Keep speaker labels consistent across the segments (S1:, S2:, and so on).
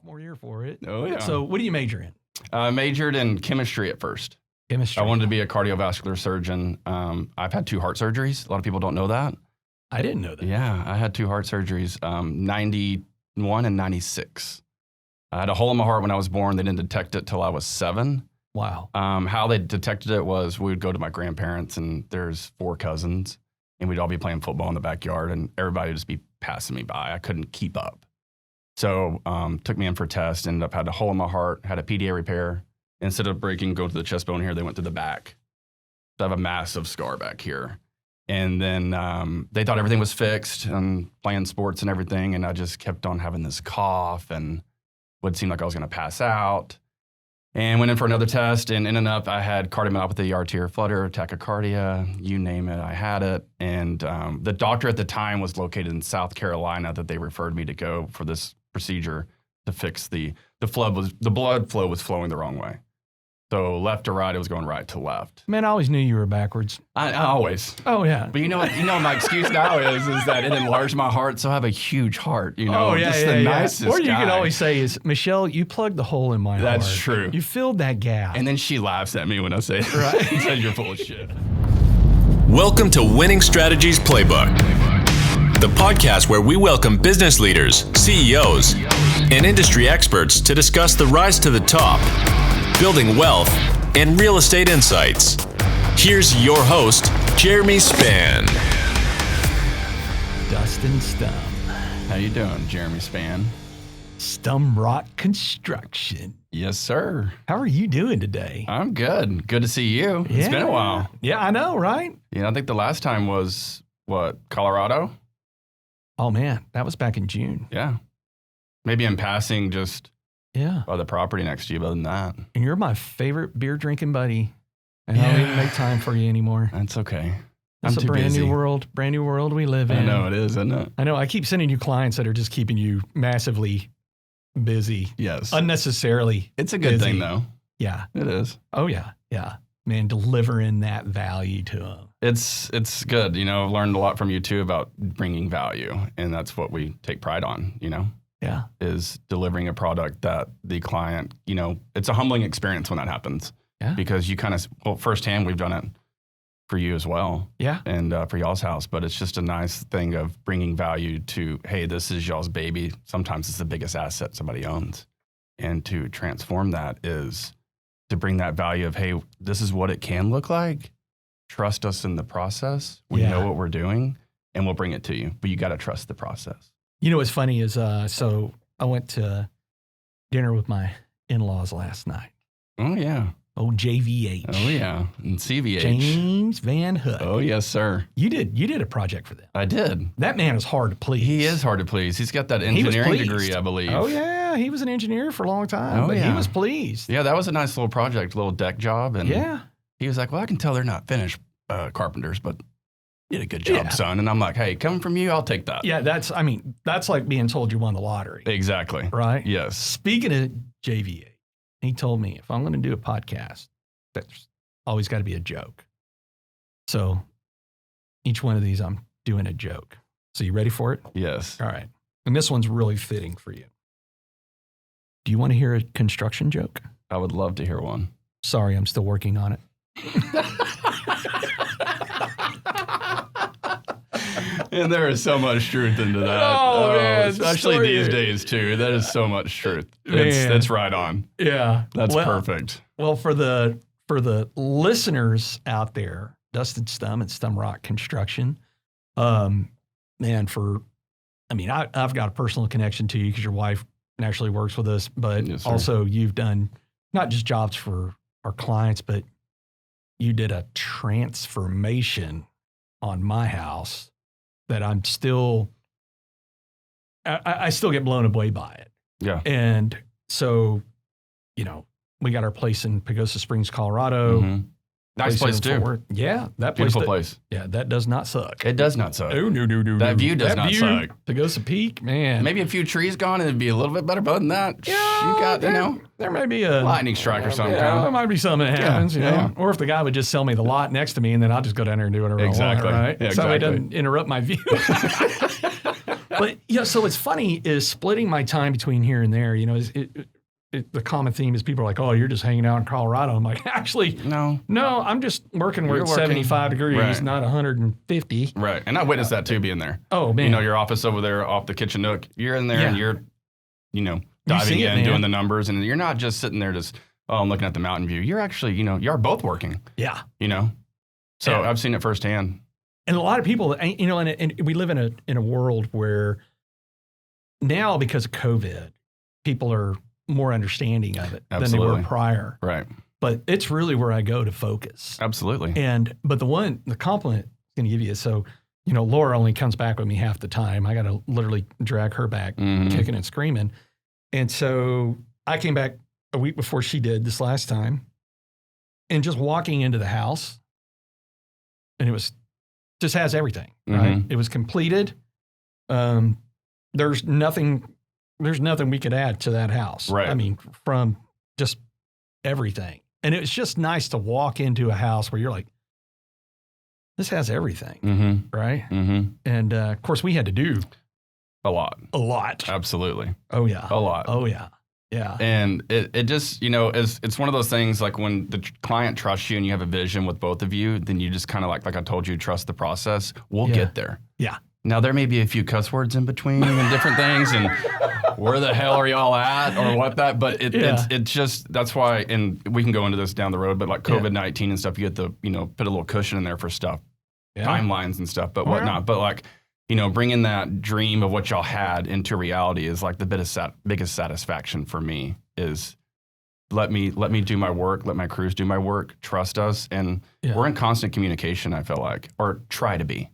S1: sophomore year for it.
S2: Oh, yeah.
S1: So what do you major in?
S2: I majored in chemistry at first.
S1: Chemistry.
S2: I wanted to be a cardiovascular surgeon. I've had 2 heart surgeries. A lot of people don't know that.
S1: I didn't know that.
S2: Yeah, I had 2 heart surgeries, 91 and 96. I had a hole in my heart when I was born. They didn't detect it till I was 7.
S1: Wow.
S2: How they detected it was we would go to my grandparents, and there's 4 cousins, and we'd all be playing football in the backyard, and everybody would just be passing me by. I couldn't keep up. So took me in for a test, ended up had a hole in my heart, had a PDA repair. Instead of breaking, go to the chest bone here, they went to the back. So I have a massive scar back here. And then they thought everything was fixed and playing sports and everything, and I just kept on having this cough and would seem like I was going to pass out. And went in for another test, and ended up I had cardiomyopathy, arterial flutter, tachycardia, you name it, I had it. And the doctor at the time was located in South Carolina that they referred me to go for this procedure to fix the blood flow was flowing the wrong way. So left to right, it was going right to left.
S1: Man, I always knew you were backwards.
S2: I always.
S1: Oh, yeah.
S2: But you know what? My excuse now is that it enlarged my heart, so I have a huge heart.
S1: Oh, yeah,
S2: just the nicest
S1: Or you
S2: guy.
S1: could always say is, Michelle, you plugged the hole in my heart.
S2: That's true.
S1: You filled that gap.
S2: And then she laughs at me when I say it.
S1: Right.
S2: She says you're full of shit.
S3: Welcome to Winning Strategies Playbook, the podcast where we welcome business leaders, CEOs, and industry experts to discuss the rise to the top, building wealth, and real estate insights. Here's your host, Jeremy Spann.
S1: Dustin Stum.
S2: How you doing, Jeremy Spann?
S1: Stumrock Construction.
S2: Yes, sir.
S1: How are you doing today?
S2: I'm good. Good to see you. It's been a while.
S1: Yeah, I know, right?
S2: Yeah, I think the last time was, Colorado?
S1: Oh, man, that was back in June.
S2: Yeah. Maybe in passing just
S1: Yeah.
S2: by the property next to you, but other than that.
S1: And you're my favorite beer drinking buddy. And I don't even make time for you anymore.
S2: That's okay.
S1: It's
S2: I'm
S1: a
S2: too
S1: brand
S2: busy.
S1: new world we live in.
S2: I know it is, isn't it?
S1: I know. I keep sending you clients that are just keeping you massively busy.
S2: Yes.
S1: Unnecessarily.
S2: It's a good
S1: busy.
S2: thing, though.
S1: Yeah.
S2: It is.
S1: Oh, yeah. Yeah. Man, delivering that value to them.
S2: It's good. I've learned a lot from you, too, about bringing value. And that's what we take pride on,
S1: Yeah.
S2: is delivering a product that the client, it's a humbling experience when that happens.
S1: Yeah.
S2: Because you kind of, firsthand, we've done it for you as well.
S1: Yeah.
S2: And for y'all's house. But it's just a nice thing of bringing value to, hey, this is y'all's baby. Sometimes it's the biggest asset somebody owns. And to transform that is to bring that value of, hey, this is what it can look like. Trust us in the process. We know what we're doing, and we'll bring it to you. But you got to trust the process.
S1: You know what's funny is, so I went to dinner with my in-laws last night.
S2: Oh, yeah.
S1: Old JVH.
S2: Oh, yeah. And CVH.
S1: James Van Hook.
S2: Oh, yes, sir.
S1: You did a project for them.
S2: I did.
S1: That man is hard to please.
S2: He is hard to please. He's got that
S1: He was
S2: engineering
S1: pleased.
S2: degree, I believe.
S1: Oh, yeah. He was an engineer for a long time,
S2: Oh,
S1: but he
S2: yeah.
S1: was pleased.
S2: Yeah, that was a nice little project, little deck job. And
S1: Yeah.
S2: he was like, well, I can tell they're not finished carpenters, but you did a good job,
S1: Yeah.
S2: son. And I'm like, hey, coming from you, I'll take that.
S1: Yeah, that's like being told you won the lottery,
S2: Exactly.
S1: right?
S2: Yes.
S1: Speaking of JVA, he told me if I'm going to do a podcast, there's always got to be a joke. So each one of these, I'm doing a joke. So you ready for it?
S2: Yes.
S1: All right. And this one's really fitting for you. Do you want to hear a construction joke?
S2: I would love to hear one.
S1: Sorry, I'm still working on it.
S2: And there is so much truth into that.
S1: Oh, man,
S2: especially
S1: story
S2: these
S1: is-
S2: days, too. That is so much truth.
S1: Man.
S2: It's right on.
S1: Yeah.
S2: That's
S1: Well,
S2: perfect.
S1: Well, for the listeners out there, Dustin Stum and Stumrock Construction, man, I've got a personal connection to you because your wife actually works with us, but
S2: Yes, sir.
S1: also you've done not just jobs for our clients, but you did a transformation on my house that I'm still, I still get blown away by it.
S2: Yeah.
S1: And so, we got our place in Pagosa Springs, Colorado.
S2: Mhm. Nice place,
S1: in
S2: too.
S1: Fort Worth. Yeah, that place.
S2: Beautiful place.
S1: Yeah, that does not suck.
S2: It does not suck.
S1: Oh, no.
S2: That view does not
S1: view,
S2: suck.
S1: Pagosa Peak, man.
S2: Maybe a few trees gone and it'd be a little bit better, but other than that,
S1: Yeah,
S2: you got,
S1: there may be a
S2: lightning strike or something.
S1: Yeah, there might be something that happens,
S2: yeah.
S1: Or if the guy would just sell me the lot next to me, and then I'll just go down there and do whatever
S2: Exactly.
S1: I want, right?
S2: Yeah,
S1: So it
S2: exactly.
S1: doesn't interrupt my view. But so it's funny is splitting my time between here and there. The common theme is people are like, "Oh, you're just hanging out in Colorado." I'm like, actually,
S2: No,
S1: I'm just working where
S2: You're
S1: it's
S2: working.
S1: 75 degrees,
S2: Right.
S1: not 150.
S2: right. And I witnessed that too, being there.
S1: Oh man,
S2: Your office over there off the kitchen nook, you're in there and you're, diving
S1: see it,
S2: in,
S1: man.
S2: doing the numbers, and you're not just sitting there just, I'm looking at the mountain view. You're actually, you're both working,
S1: yeah.
S2: So
S1: Yeah.
S2: I've seen it firsthand.
S1: And a lot of people, and we live in a world where now, because of COVID, people are more understanding of it than they were
S2: Absolutely.
S1: prior.
S2: Right.
S1: But it's really where I go to focus.
S2: Absolutely.
S1: But the compliment I'm going to give you is, so, Laura only comes back with me half the time. I got to literally drag her back,
S2: Mhm.
S1: kicking and screaming. And so I came back a week before she did this last time, and just walking into the house, and it just has everything, right?
S2: Mhm.
S1: It was completed. There's nothing we could add to that house.
S2: Right.
S1: I mean, from just everything. And it was just nice to walk into a house where you're like, this has everything,
S2: Mm-hmm.
S1: right?
S2: Mm-hmm.
S1: And of course, we had to do
S2: A lot.
S1: a lot.
S2: Absolutely.
S1: Oh, yeah.
S2: A lot.
S1: Oh, yeah. Yeah.
S2: And it just, it's one of those things, like when the client trusts you and you have a vision with both of you, then you just kind of like I told you, trust the process. We'll
S1: Yeah.
S2: get there.
S1: Yeah.
S2: Now, there may be a few cuss words in between and different things, and where the hell are y'all at or what that, but it's just, that's why, and we can go into this down the road, but like COVID-19 and stuff, you get to, put a little cushion in there for stuff,
S1: Yeah.
S2: timelines and stuff, but
S1: Oh, yeah.
S2: whatnot. But like, bringing that dream of what y'all had into reality is like the biggest satisfaction for me is let me do my work, let my crews do my work, trust us. And
S1: Yeah.
S2: we're in constant communication, I feel like, or try to be.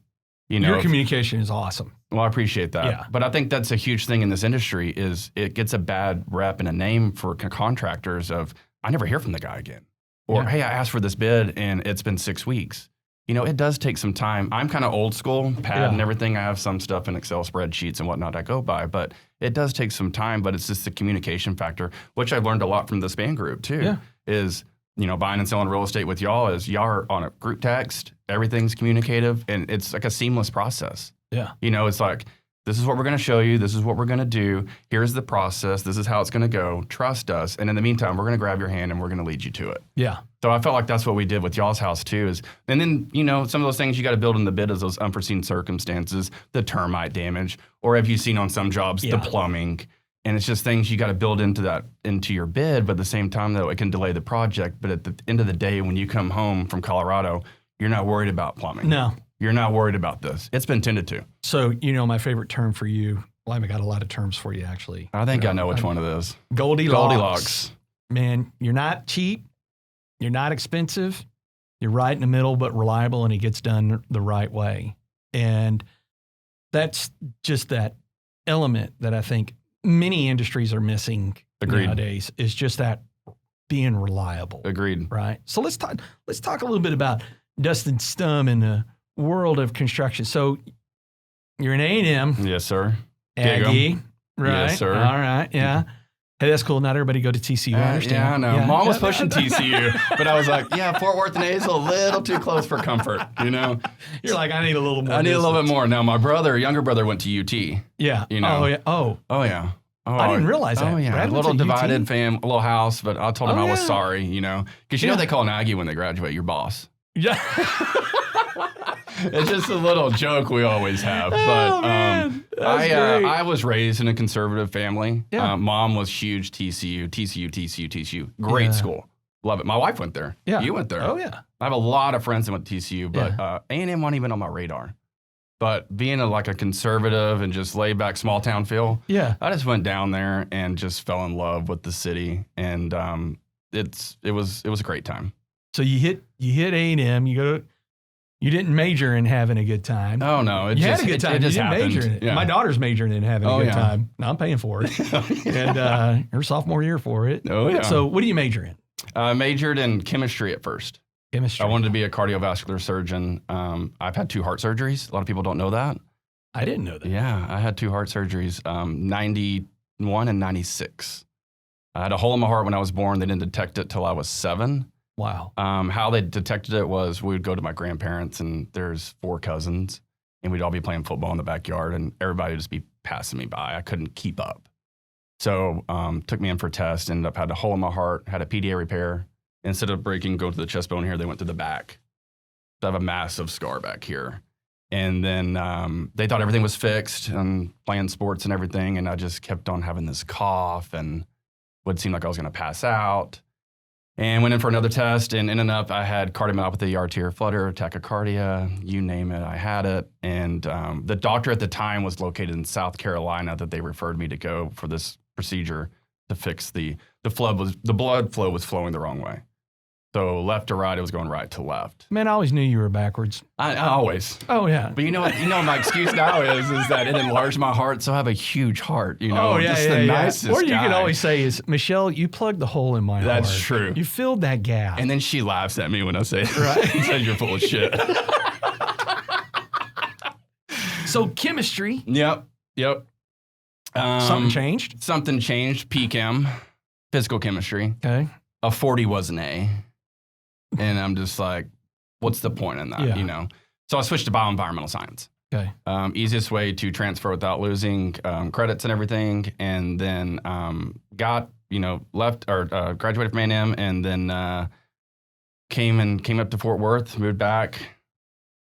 S1: Your communication is awesome.
S2: Well, I appreciate that.
S1: Yeah.
S2: But I think that's a huge thing in this industry is it gets a bad rep and a name for contractors of, I never hear from the guy again. Or,
S1: Yeah.
S2: hey, I asked for this bid and it's been 6 weeks. It does take some time. I'm kind of old school, pad and everything. I have some stuff in Excel spreadsheets and whatnot I go by, but it does take some time, but it's just the communication factor, which I've learned a lot from the Spann group too,
S1: Yeah.
S2: is, buying and selling real estate with y'all is y'all are on a group text, everything's communicative, and it's like a seamless process.
S1: Yeah.
S2: It's like, this is what we're going to show you. This is what we're going to do. Here's the process. This is how it's going to go. Trust us. And in the meantime, we're going to grab your hand and we're going to lead you to it.
S1: Yeah.
S2: So I felt like that's what we did with y'all's house too. And then, some of those things you got to build in the bid is those unforeseen circumstances, the termite damage, or have you seen on some jobs,
S1: Yeah.
S2: the plumbing. And it's just things you got to build into your bid. But at the same time, though, it can delay the project. But at the end of the day, when you come home from Colorado, you're not worried about plumbing.
S1: No.
S2: You're not worried about this. It's been tended to.
S1: So, my favorite term for you, well, I've got a lot of terms for you, actually.
S2: I think I know which one it is.
S1: Goldilocks. Man, you're not cheap. You're not expensive. You're right in the middle, but reliable, and it gets done the right way. And that's just that element that I think many industries are missing
S2: Agreed.
S1: nowadays, is just that being reliable.
S2: Agreed.
S1: Right. So let's talk a little bit about Dustin Stum and the world of construction. So you're an A&M
S2: Yes, sir.
S1: Aggie, right?
S2: Yes, sir.
S1: All right. Yeah. Hey, that's cool. Not everybody go to TCU. I understand.
S2: Yeah, I know.
S1: Yeah.
S2: Mom was pushing TCU, but I was like, yeah, Fort Worth and A is a little too close for comfort,
S1: You're like, I need a little more.
S2: I need a little bit
S1: distance.
S2: more. Now, my younger brother went to UT.
S1: Yeah.
S2: You know.
S1: Oh, yeah. Oh,
S2: Oh, yeah. Oh,
S1: I didn't realize that.
S2: Oh, yeah.
S1: Brad
S2: A
S1: went
S2: little
S1: to UT?
S2: divided a little house, but I told him
S1: Oh,
S2: I was
S1: yeah.
S2: sorry, because
S1: Yeah.
S2: they call an Aggie when they graduate your boss.
S1: yeah.
S2: It's just a little joke we always have. But
S1: Oh, man. That's great.
S2: I was raised in a conservative family.
S1: Yeah.
S2: Mom was huge TCU. Great
S1: Yeah.
S2: school. Love it. My wife went there.
S1: Yeah.
S2: You went there.
S1: Oh, yeah.
S2: I have a lot of friends that went to TCU, but A&M wasn't even on my radar. But being a conservative and just laid back small town feel,
S1: Yeah.
S2: I just went down there and just fell in love with the city, and it was a great time.
S1: So you hit A&M. You didn't major in having a good time.
S2: Oh no,
S1: You had a good time.
S2: It just
S1: you didn't
S2: happened.
S1: major in it.
S2: Yeah.
S1: My daughter's majoring in having a
S2: Oh,
S1: good
S2: yeah.
S1: time. Now I'm paying for it. And her sophomore year for it.
S2: Oh, yeah.
S1: So what do you major in?
S2: I majored in chemistry at first.
S1: Chemistry.
S2: I wanted to be a cardiovascular surgeon. I've had 2 heart surgeries. A lot of people don't know that.
S1: I didn't know that.
S2: Yeah, I had 2 heart surgeries, 91 and 96. I had a hole in my heart when I was born. They didn't detect it till I was 7.
S1: Wow.
S2: How they detected it was we would go to my grandparents, and there's 4 cousins, and we'd all be playing football in the backyard, and everybody would just be passing me by. I couldn't keep up. So took me in for a test, ended up had a hole in my heart, had a PDA repair. Instead of breaking, go to the chest bone here, they went to the back. So I have a massive scar back here. And then they thought everything was fixed and playing sports and everything. And I just kept on having this cough and would seem like I was going to pass out. And went in for another test and ended up, I had cardiomyopathy, arterial flutter, tachycardia, you name it, I had it. And the doctor at the time was located in South Carolina that they referred me to go for this procedure to fix the blood flow was flowing the wrong way. So left to right, it was going right to left.
S1: Man, I always knew you were backwards.
S2: I always.
S1: Oh, yeah.
S2: But you know what my excuse now is that it enlarged my heart, so I have a huge heart, you know.
S1: Oh, yeah,
S2: just
S1: yeah,
S2: the
S1: yeah.
S2: nicest
S1: Or you
S2: guy.
S1: can always say is, Michelle, you plugged the hole in my heart.
S2: That's true.
S1: You filled that gap.
S2: And then she laughs at me when I say it.
S1: Right.
S2: She says you're full of shit.
S1: So chemistry.
S2: Yep.
S1: Something changed?
S2: Something changed. PChem, physical chemistry.
S1: Okay.
S2: A 40 was an A. And I'm just like, what's the point in that,
S1: Yeah.
S2: you know? So I switched to bioenvironmental science.
S1: Okay.
S2: Easiest way to transfer without losing credits and everything. And then graduated from A&M and then came up to Fort Worth, moved back,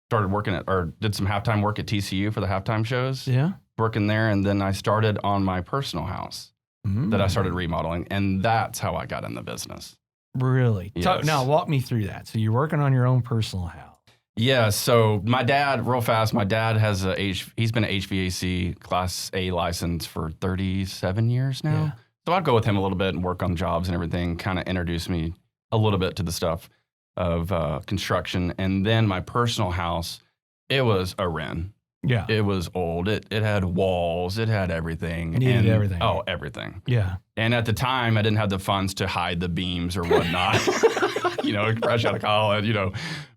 S2: started working did some halftime work at TCU for the halftime shows.
S1: Yeah.
S2: Working there. And then I started on my personal house that I started remodeling. And that's how I got in the business.
S1: Really?
S2: Yes.
S1: Now walk me through that. So you're working on your own personal house.
S2: Yeah. So my dad, real fast, has he's been an HVAC Class A license for 37 years now.
S1: Yeah.
S2: So I'd go with him a little bit and work on jobs and everything, kind of introduce me a little bit to the stuff of construction. And then my personal house, it was a Wren.
S1: Yeah.
S2: It was old. It had walls. It had everything.
S1: Needed everything.
S2: Oh, everything.
S1: Yeah.
S2: And at the time, I didn't have the funds to hide the beams or whatnot, fresh out of college,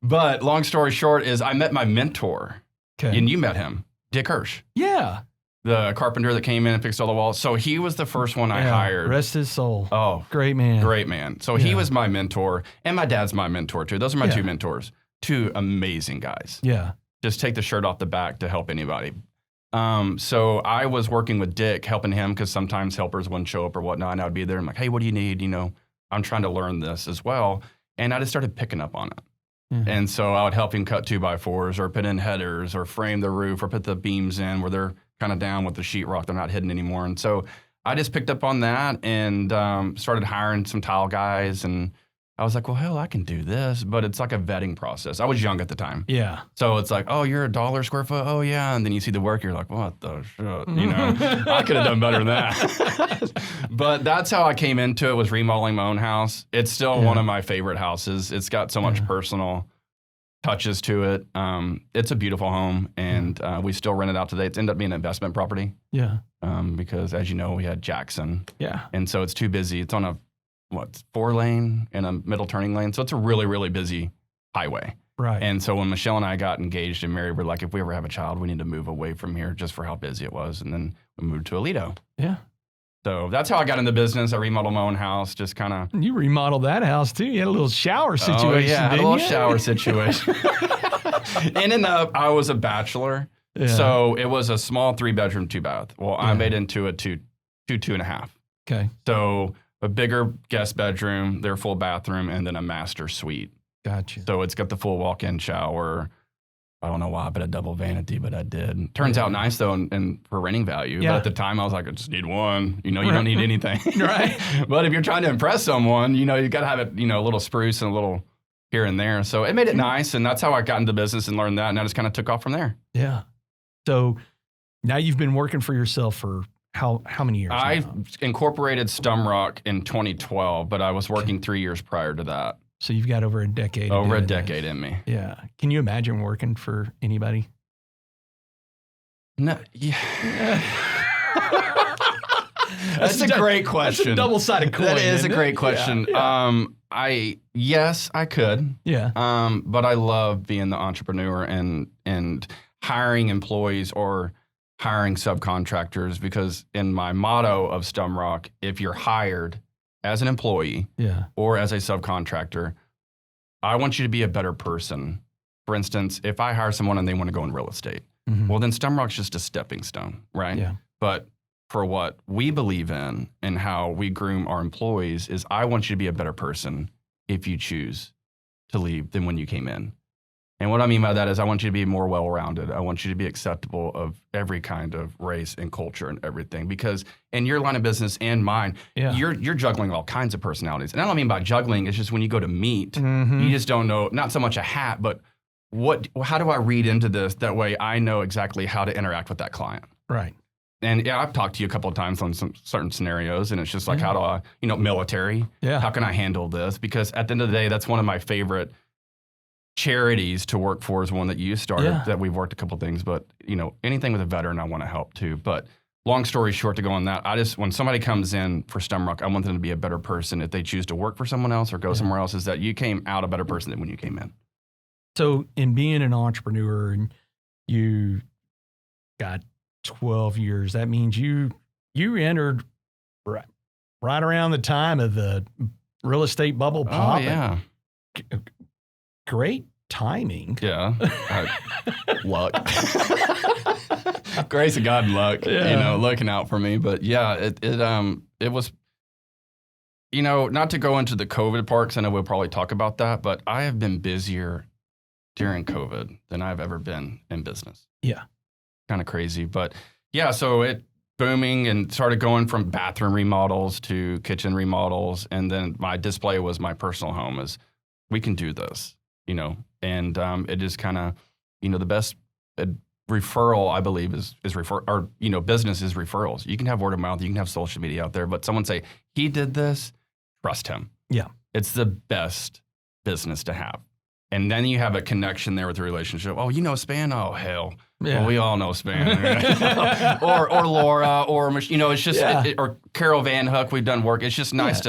S2: But long story short is I met my mentor,
S1: Okay.
S2: and you met him, Dick Hirsch,
S1: Yeah.
S2: the carpenter that came in and fixed all the walls. So he was the first one I hired.
S1: Rest his soul.
S2: Oh,
S1: Great man.
S2: great man. So he was my mentor, and my dad's my mentor too. Those are my two mentors, two amazing guys.
S1: Yeah.
S2: Just take the shirt off the back to help anybody. So I was working with Dick, helping him because sometimes helpers wouldn't show up or whatnot. And I would be there. I'm like, hey, what do you need? I'm trying to learn this as well. And I just started picking up on it.
S1: Mm-hmm.
S2: And so I would help him cut 2x4s or put in headers or frame the roof or put the beams in where they're kind of down with the sheetrock. They're not hidden anymore. And so I just picked up on that and started hiring some tile guys. And I was like, well, hell, I can do this, but it's like a vetting process. I was young at the time.
S1: Yeah.
S2: So it's like, oh, you're $1 square foot? Oh, yeah. And then you see the work, you're like, what the shit? I could have done better than that. But that's how I came into it, was remodeling my own house. It's still one of my favorite houses. It's got so much personal touches to it. It's a beautiful home, and we still rent it out today. It's ended up being an investment property.
S1: Yeah.
S2: Because as you know, we had Jackson.
S1: Yeah.
S2: And so it's too busy. It's on a 4-lane and a middle turning lane. So it's a really, really busy highway.
S1: Right.
S2: And so when Michelle and I got engaged and married, we're like, if we ever have a child, we need to move away from here just for how busy it was. And then we moved to Aledo.
S1: Yeah.
S2: So that's how I got in the business. I remodeled my own house, just kind of.
S1: You remodeled that house too. You had a little shower situation.
S2: Oh, yeah, I had a
S1: didn't
S2: little
S1: you?
S2: shower situation. Ended up, I was a bachelor.
S1: Yeah.
S2: So it was a small 3-bedroom, 2-bath. Well, I made into a 2.5.
S1: Okay.
S2: So a bigger guest bedroom, their full bathroom, and then a master suite.
S1: Gotcha.
S2: So it's got the full walk-in shower. I don't know why I put a double vanity, but I did. Turns out nice, though, and for renting value.
S1: Yeah.
S2: But at the time, I was like, I just need one. You don't need anything.
S1: Right.
S2: But if you're trying to impress someone, you got to have it, a little spruce and a little here and there. So it made it nice, and that's how I got into business and learned that, and I just kind of took off from there.
S1: Yeah. So now you've been working for yourself for how many years?
S2: I
S1: now?
S2: incorporated Stumrock in 2012, but I was working 3 years prior to that.
S1: So you've got over a decade.
S2: Over a
S1: doing
S2: decade
S1: this.
S2: in me.
S1: Yeah. Can you imagine working for anybody?
S2: No. Yeah. That's a great question.
S1: That's a double-sided coin.
S2: That is a
S1: isn't it?
S2: great question.
S1: Yeah.
S2: Yes, I could.
S1: Yeah.
S2: But I love being the entrepreneur and hiring employees or hiring subcontractors, because in my motto of Stumrock, if you're hired as an employee or as a subcontractor, I want you to be a better person. For instance, if I hire someone and they want to go in real estate,
S1: Mhm.
S2: Well, then Stumrock's just a stepping stone, right?
S1: Yeah.
S2: But for what we believe in and how we groom our employees is I want you to be a better person if you choose to leave than when you came in. And what I mean by that is I want you to be more well-rounded. I want you to be acceptable of every kind of race and culture and everything. Because in your line of business and mine, you're juggling all kinds of personalities. And I don't mean by juggling, it's just when you go to meet, you just don't know, not so much a hat, but how do I read into this? That way I know exactly how to interact with that client.
S1: Right.
S2: And yeah, I've talked to you a couple of times on some certain scenarios, and it's just like, how do I, military, how can I handle this? Because at the end of the day, that's one of my favorite charities to work for is one that you started, that we've worked a couple of things, but anything with a veteran, I want to help too. But long story short, to go on that, when somebody comes in for Stumrock, I want them to be a better person. If they choose to work for someone else or go somewhere else, is that you came out a better person than when you came in.
S1: So in being an entrepreneur and you got 12 years, that means you entered right around the time of the real estate bubble pop.
S2: Oh, yeah.
S1: Great timing.
S2: Yeah. Luck. Grace of God and luck, looking out for me. But yeah, it was, not to go into the COVID part, 'cause I know we'll probably talk about that, but I have been busier during COVID than I've ever been in business.
S1: Yeah.
S2: Kind of crazy. But yeah, so it booming and started going from bathroom remodels to kitchen remodels. And then my display was my personal home is we can do this, and it just kind of, the best referral, I believe, is business is referrals. You can have word of mouth, you can have social media out there, but someone say, he did this, trust him.
S1: Yeah.
S2: It's the best business to have. And then you have a connection there with the relationship. Oh, Spann? Oh, hell. Yeah. Well, we all know Spann. or Laura, or, it's just, or Carol Van Hook, we've done work. It's just nice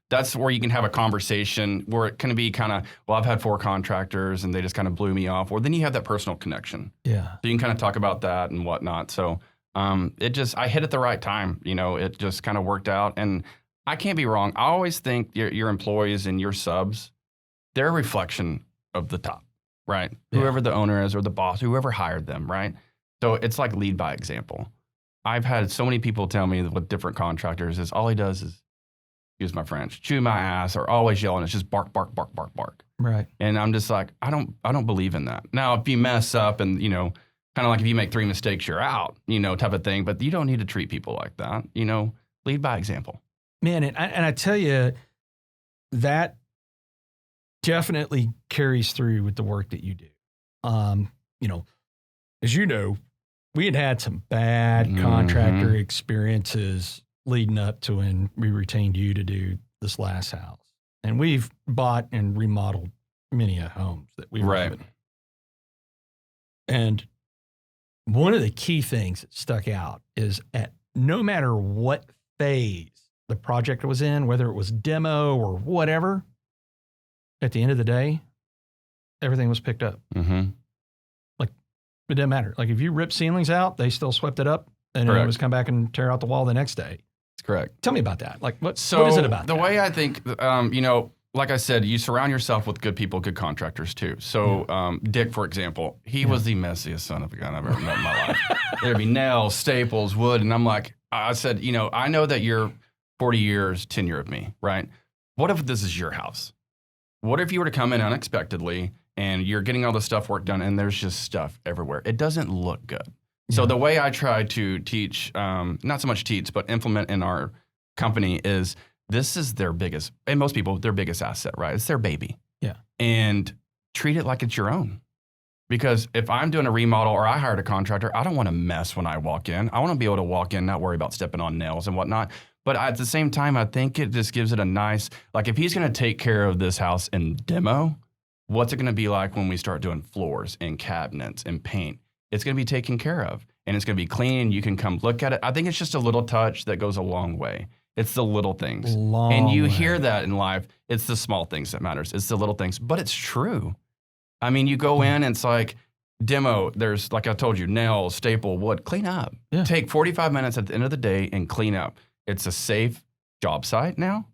S2: that's where you can have a conversation where it can be kind of, well, I've had 4 contractors and they just kind of blew me off. Or then you have that personal connection. Yeah. So you can kind of talk about that and whatnot. So I hit at the right time. It just kind of worked out. And I can't be wrong. I always think your employees and your subs, they're a reflection of the top, right? Yeah. Whoever the owner is or the boss, whoever hired them, right? So it's like lead by example. I've had so many people tell me with different contractors is all he does is, excuse my French, chew my ass or always yelling. It's just bark, bark, bark, bark, bark.
S1: Right.
S2: And I'm just like, I don't believe in that. Now, if you mess up and, kind of like if you make 3 mistakes, you're out, type of thing. But you don't need to treat people like that. Lead by example.
S1: Man, and I tell you, that definitely carries through with the work that you do. As you know, we had some bad contractor experiences leading up to when we retained you to do this last house. And we've bought and remodeled many homes that we've opened. And one of the key things that stuck out is at no matter what phase the project was in, whether it was demo or whatever, at the end of the day, everything was picked up. Mm-hmm. Like, it didn't matter. Like, if you ripped ceilings out, they still swept it up, and it was come back and tear out the wall the next day.
S2: That's correct.
S1: Tell me about that. Like, what is it about
S2: the way I think, like I said, you surround yourself with good people, good contractors too. So Dick, for example, he was the messiest son of a gun I've ever met in my life. There'd be nails, staples, wood, and I'm like, I said, I know that you're 40 years tenure of me, right? What if this is your house? What if you were to come in unexpectedly and you're getting all the stuff work done and there's just stuff everywhere? It doesn't look good. Yeah. So the way I try to teach, not so much teach, but implement in our company is this is their biggest, and most people, their biggest asset, right? It's their baby.
S1: Yeah.
S2: And treat it like it's your own. Because if I'm doing a remodel or I hired a contractor, I don't want to mess when I walk in. I want to be able to walk in, not worry about stepping on nails and whatnot. But at the same time, I think it just gives it a nice, like if he's going to take care of this house in demo, what's it going to be like when we start doing floors and cabinets and paint? It's going to be taken care of and it's going to be clean. You can come look at it. I think it's just a little touch that goes a long way. It's the little things. And you hear that in life. It's the small things that matters. It's the little things, but it's true. I mean, you go in and it's like demo, there's, like I told you, nails, staple, wood, clean up. Yeah. Take 45 minutes at the end of the day and clean up. It's a safe job site now.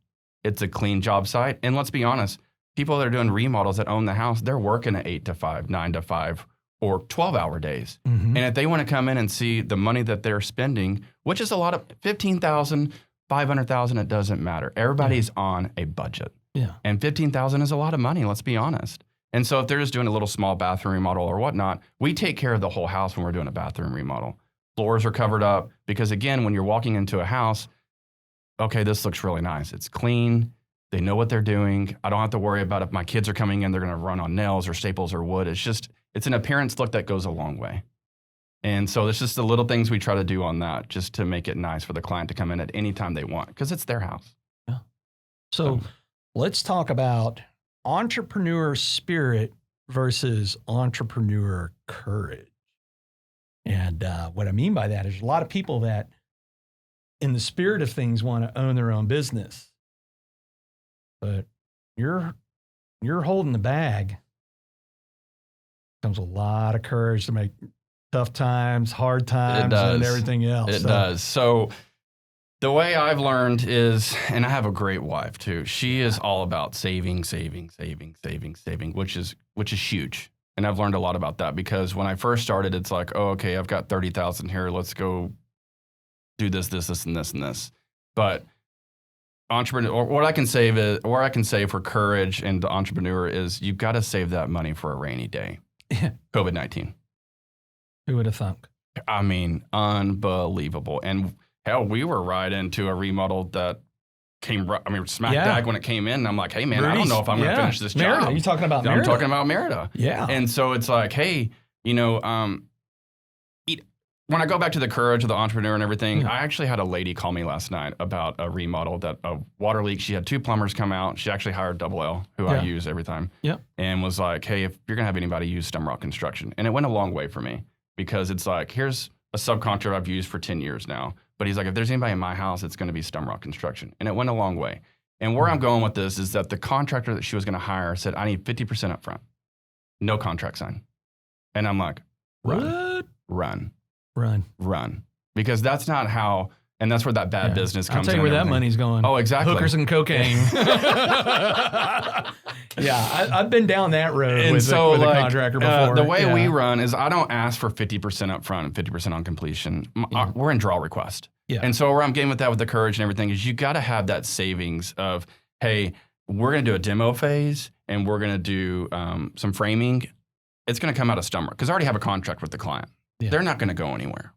S2: It's a clean job site. And let's be honest, people that are doing remodels that own the house, they're working at 8 to 5, 9 to 5, or 12-hour days.
S1: Mm-hmm.
S2: And if they want to come in and see the money that they're spending, which is a lot of $15,000, $500,000, it doesn't matter. Everybody's on a budget.
S1: Yeah.
S2: And $15,000 is a lot of money, let's be honest. And so if they're just doing a little small bathroom remodel or whatnot, we take care of the whole house when we're doing a bathroom remodel. Floors are covered up because, again, when you're walking into a house, okay, this looks really nice. It's clean. They know what they're doing. I don't have to worry about if my kids are coming in, they're going to run on nails or staples or wood. It's an appearance look that goes a long way. And so it's just the little things we try to do on that just to make it nice for the client to come in at any time they want because it's their house.
S1: Yeah. So let's talk about entrepreneur spirit versus entrepreneur courage. And what I mean by that is a lot of people that in the spirit of things want to own their own business. But you're holding the bag. Comes a lot of courage to make tough times, hard times, and everything else.
S2: It does. So the way I've learned is, and I have a great wife too. She is all about saving, which is huge. And I've learned a lot about that because when I first started, it's like, oh, okay, I've got 30,000 here. Let's go do this, and this. But entrepreneur, or what I can say for courage and the entrepreneur is you've got to save that money for a rainy day. COVID-19.
S1: Who would have thunk?
S2: I mean, unbelievable. And hell, we were right into a remodel that came, smack dab when it came in. And I'm like, hey, man, I don't know if I'm going to finish this
S1: Merida.
S2: job.
S1: You're talking about Merida?
S2: I'm talking about Merida.
S1: Yeah.
S2: And so it's like, hey, when I go back to the courage of the entrepreneur and everything, I actually had a lady call me last night about a remodel that a water leak. She had 2 plumbers come out. She actually hired Double L, who I use every time. Yeah. And was like, hey, if you're going to have anybody use Stumrock Construction. And it went a long way for me because it's like, here's a subcontractor I've used for 10 years now. But he's like, if there's anybody in my house, it's going to be Stumrock Construction. And it went a long way. And where I'm going with this is that the contractor that she was going to hire said, I need 50% up front. No contract sign. And I'm like, run. Because that's not how, and that's where that bad business comes in.
S1: I'll tell you where that money's going.
S2: Oh, exactly.
S1: Hookers and cocaine. I've been down that road with a contractor before.
S2: The way we run is I don't ask for 50% up front and 50% on completion. We're in draw request. Yeah. And so where I'm getting with that with the courage and everything is you got to have that savings of, hey, we're going to do a demo phase and we're going to do some framing. It's going to come out of Stumrock because I already have a contract with the client. Yeah. They're not going to go anywhere.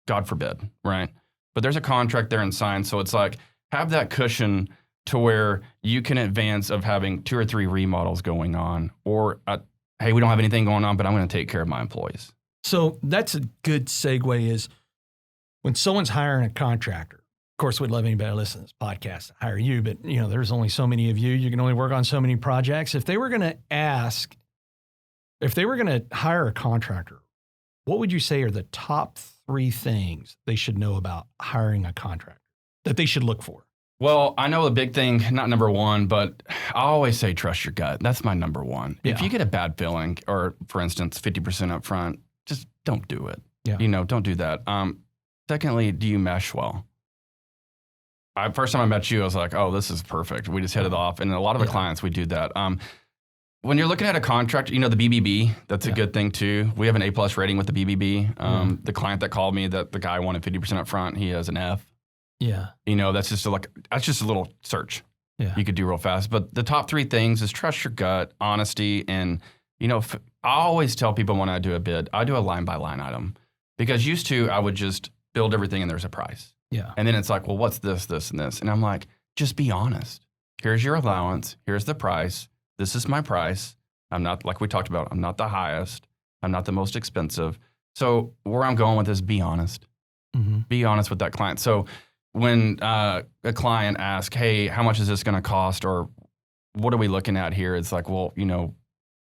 S2: God forbid, right? But there's a contract there and signed. So it's like, have that cushion to where you can advance of having 2 or 3 remodels going on or, hey, we don't have anything going on, but I'm going to take care of my employees.
S1: So that's a good segue is when someone's hiring a contractor, of course, we'd love anybody to listen to this podcast to hire you, but there's only so many of you. You can only work on so many projects. If they were going to hire a contractor, what would you say are the top 3 things they should know about hiring a contractor that they should look for?
S2: Well, I know the big thing, not number 1, but I always say trust your gut. That's my number 1. Yeah. If you get a bad feeling or, for instance, 50% up front, just don't do it. Yeah. Don't do that. Secondly, do you mesh well? First time I met you, I was like, oh, this is perfect. We just hit it off. And a lot of the clients, we do that. When you're looking at a contract, the BBB, that's a good thing too. We have an A+ rating with the BBB. The client that called me, that the guy wanted 50% up front, he has an F. Yeah. That's just a little search. Yeah. You could do real fast. But the top 3 things is trust your gut, honesty, and I always tell people when I do a bid, I do a line by line item. Because used to I would just build everything and there's a price. Yeah. And then it's like, well, what's this, this, and this? And I'm like, just be honest. Here's your allowance. Here's the price. This is my price. I'm not, like we talked about, I'm not the highest. I'm not the most expensive. So where I'm going with this, be honest. Mm-hmm. Be honest with that client. So when a client asks, hey, how much is this going to cost? Or what are we looking at here? It's like, well,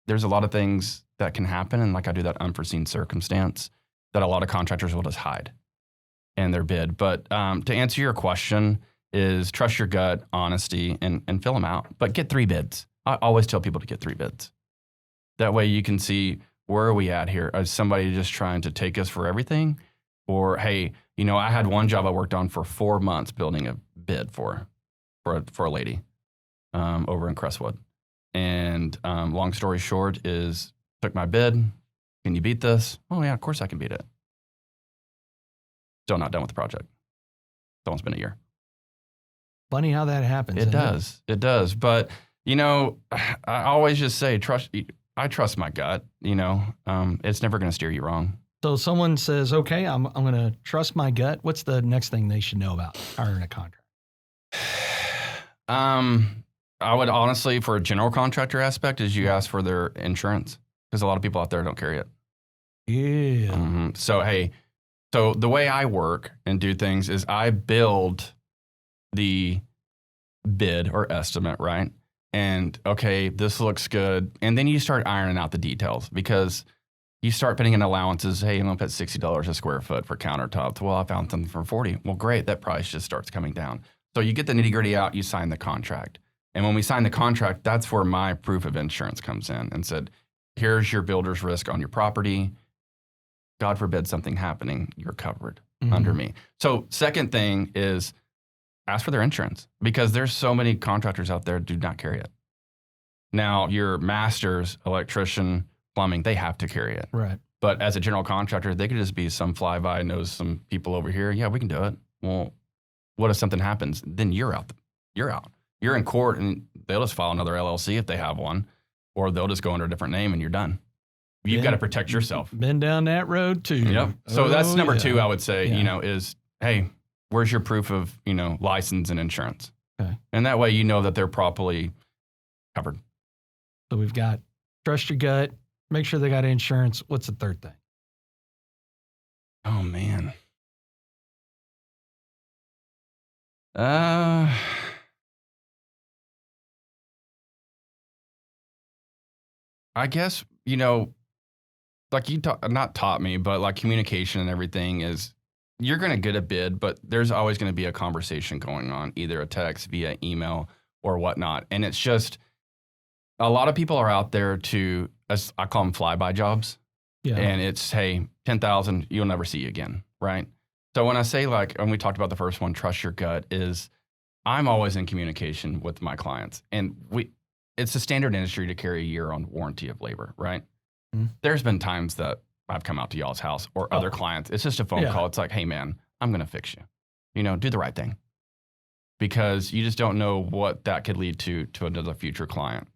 S2: there's a lot of things that can happen. And like I do that unforeseen circumstance that a lot of contractors will just hide in their bid. But to answer your question is trust your gut, honesty, and fill them out. But get 3 bids. I always tell people to get 3 bids. That way you can see where are we at here? Is somebody just trying to take us for everything? Or, hey, I had one job I worked on for 4 months building a bid for a lady over in Crestwood. And long story short is took my bid, Can you beat this? Oh yeah, of course I can beat it. Still not done with the project. It's almost been a year.
S1: Funny how that happens.
S2: It does. It does. But, I always just say, I trust my gut, it's never going to steer you wrong.
S1: So someone says, okay, I'm going to trust my gut. What's the next thing they should know about hiring a contractor?
S2: I would honestly, for a general contractor aspect, is you ask for their insurance because a lot of people out there don't carry it.
S1: Yeah.
S2: Mm-hmm. So the way I work and do things is I build the bid or estimate, right? And okay, this looks good. And then you start ironing out the details because you start putting in allowances. Hey, I'm going to put $60 a square foot for countertops. Well, I found something for $40. Well, great. That price just starts coming down. So you get the nitty gritty out, you sign the contract. And when we sign the contract, that's where my proof of insurance comes in and said, here's your builder's risk on your property. God forbid something happening, you're covered under me. So second thing is ask for their insurance because there's so many contractors out there do not carry it. Now, your masters, electrician, plumbing, they have to carry it.
S1: Right.
S2: But as a general contractor, they could just be some flyby, knows some people over here. Yeah, we can do it. Well, what if something happens? Then you're out. You're out. You're in court and they'll just file another LLC if they have one, or they'll just go under a different name and you're done. You've got to protect yourself.
S1: Been down that road too.
S2: Yep. So that's number two, I would say,
S1: Yeah.
S2: is, hey, where's your proof of, license and insurance?
S1: Okay.
S2: And that way you know that they're properly covered.
S1: So we've got trust your gut, make sure they got insurance. What's the third thing?
S2: Oh, man. I guess, like you not taught me, but like communication and everything is, you're going to get a bid, but there's always going to be a conversation going on, either a text, via email or whatnot. And it's just, a lot of people are out there to, as I call them flyby jobs.
S1: Yeah.
S2: And it's, hey, 10,000, you'll never see you again, right? So when I say and we talked about the first one, trust your gut, is I'm always in communication with my clients. And it's a standard industry to carry a year on warranty of labor, right? Mm-hmm. There's been times that I've come out to y'all's house or other clients. It's just a phone call. It's like, hey, man, I'm going to fix you. Do the right thing. Because you just don't know what that could lead to another future client.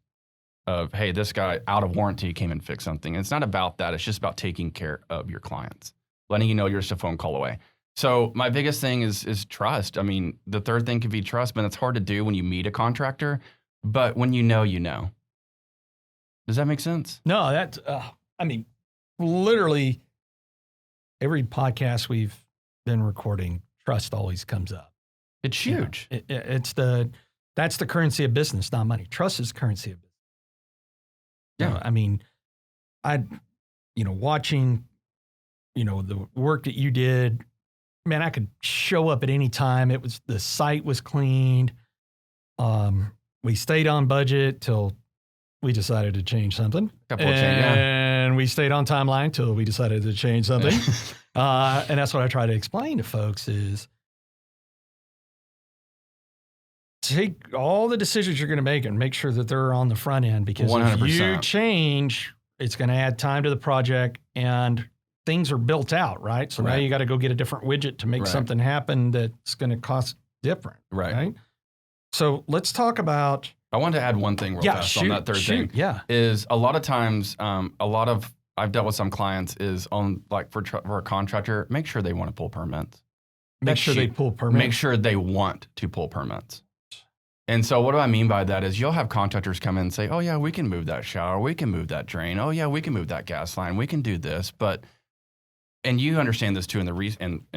S2: Of, hey, this guy out of warranty came and fixed something. And it's not about that. It's just about taking care of your clients, letting you know you're just a phone call away. So my biggest thing is trust. I mean, the third thing could be trust, but it's hard to do when you meet a contractor. But when you know, you know. Does that make sense?
S1: No, that's, literally every podcast we've been recording, trust always comes up.
S2: It's huge.
S1: That's the currency of business, not money. Trust is the currency of business.
S2: Yeah.
S1: Watching, the work that you did, man, I could show up at any time. The site was cleaned. We stayed on budget till we decided to change something. And we stayed on timeline till we decided to change something. And that's what I try to explain to folks is take all the decisions you're going to make and make sure that they're on the front end, because 100%. If you change, it's going to add time to the project and things are built out, right? So now you got to go get a different widget to make something happen that's going to cost different, right? So let's talk about...
S2: I wanted to add one thing real fast on that third thing.
S1: Yeah.
S2: Is a lot of times, I've dealt with some clients is on for a contractor, make sure they want to pull permits.
S1: Make sure they pull permits.
S2: Make sure they want to pull permits. And so what do I mean by that is you'll have contractors come in and say, oh yeah, we can move that shower. We can move that drain. Oh yeah, we can move that gas line. We can do this. And you understand this too in the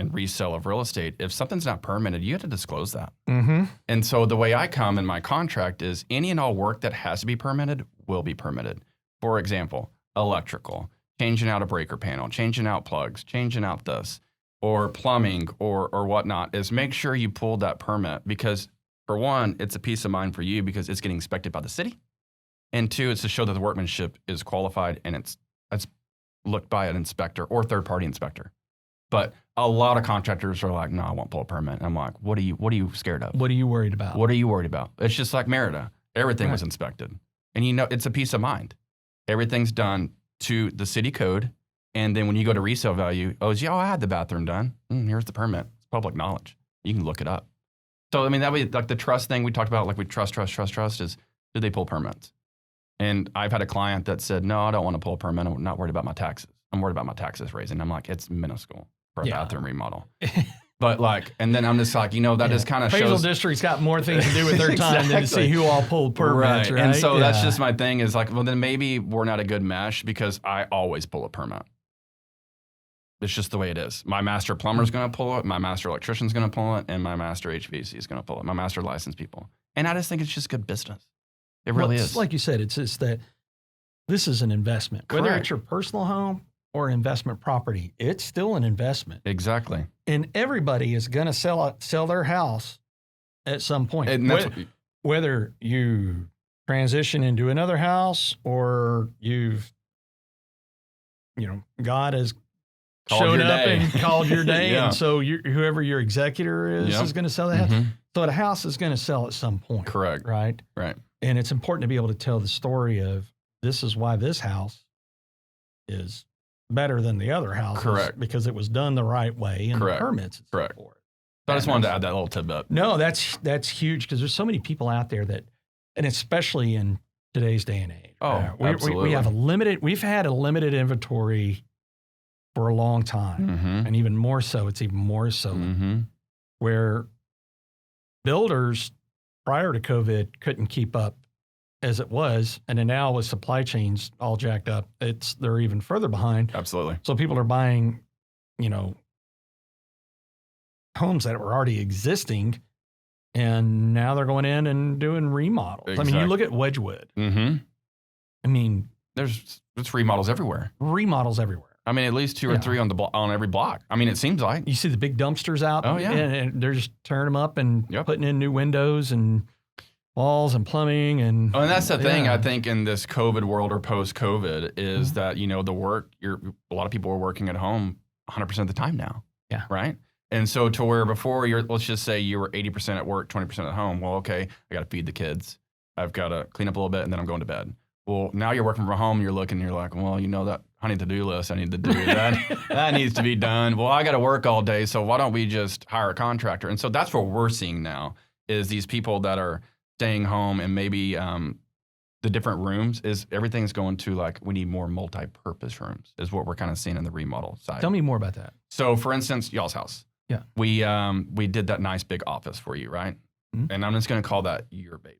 S2: resale of real estate. If something's not permitted, you have to disclose that.
S1: Mm-hmm.
S2: And so the way I come in my contract is any and all work that has to be permitted will be permitted. For example, electrical, changing out a breaker panel, changing out plugs, changing out this, or plumbing or whatnot, is make sure you pull that permit, because for one, it's a peace of mind for you because it's getting inspected by the city. And two, it's to show that the workmanship is qualified and it's looked by an inspector or third-party inspector. But a lot of contractors are like, no, I won't pull a permit. And I'm like, what are you scared of?
S1: What are you worried about?
S2: What are you worried about? It's just like Merida. Everything was inspected. And it's a peace of mind. Everything's done to the city code And then when you go to resale value, oh, I had the bathroom done. Here's the permit. It's public knowledge. You can look it up. So, I mean, that would be like the trust thing we talked about, like we trust is, do they pull permits? And I've had a client that said, no, I don't want to pull a permit. I'm not worried about my taxes. I'm worried about my taxes raising. I'm like, it's minuscule for a bathroom remodel. But like, and then I'm just like, that just kind of shows.
S1: Appraisal district's got more things to do with their time than to see who all pulled permits, right?
S2: And so that's just my thing is like, well, then maybe we're not a good mesh because I always pull a permit. It's just the way it is. My master plumber's going to pull it. My master electrician's going to pull it. And my master HVAC is going to pull it. My master licensed people. And I just think it's just good business. It really is.
S1: Like you said, it's just that this is an investment.
S2: Correct.
S1: Whether it's your personal home or investment property, it's still an investment.
S2: Exactly.
S1: And everybody is going to sell their house at some point.
S2: And
S1: whether you transition into another house or God has shown up and called your day. And so whoever your executor is going to sell the house. Mm-hmm. So the house is going to sell at some point.
S2: Correct.
S1: Right?
S2: Right.
S1: And it's important to be able to tell the story of this is why this house is better than the other houses.
S2: Correct.
S1: Because it was done the right way and the permits.
S2: Correct. So I just wanted to add that little tidbit.
S1: No, that's huge because there's so many people out there that, and especially in today's day and age.
S2: Oh, absolutely.
S1: We've had a limited inventory for a long time.
S2: Mm-hmm.
S1: And even more so, it's even more so where builders prior to COVID couldn't keep up as it was. And then now with supply chains all jacked up, they're even further behind.
S2: Absolutely.
S1: So people are buying, homes that were already existing and now they're going in and doing remodels.
S2: Exactly.
S1: I mean, you look at Wedgwood.
S2: Mm-hmm.
S1: I mean,
S2: there's remodels everywhere.
S1: Remodels everywhere.
S2: I mean, at least 2 or 3 on every block. I mean, it seems like.
S1: You see the big dumpsters out.
S2: Oh, yeah.
S1: And they're just tearing them up and putting in new windows and walls and plumbing. And
S2: that's the thing, I think, in this COVID world or post-COVID is that, the work, a lot of people are working at home 100% of the time now.
S1: Yeah.
S2: Right? And so to where before, let's just say you were 80% at work, 20% at home. Well, okay, I got to feed the kids. I've got to clean up a little bit, and then I'm going to bed. Well, now you're working from home, you're looking, you're like, well, that honey to-do list I need to do that. That needs to be done. Well, I got to work all day, so why don't we just hire a contractor? And so that's what we're seeing now is these people that are staying home and maybe the different rooms is everything's going to like, we need more multi-purpose rooms is what we're kind of seeing in the remodel side.
S1: Tell me more about that.
S2: So for instance, y'all's house.
S1: Yeah.
S2: We did that nice big office for you, right? Mm-hmm. And I'm just going to call that your baby.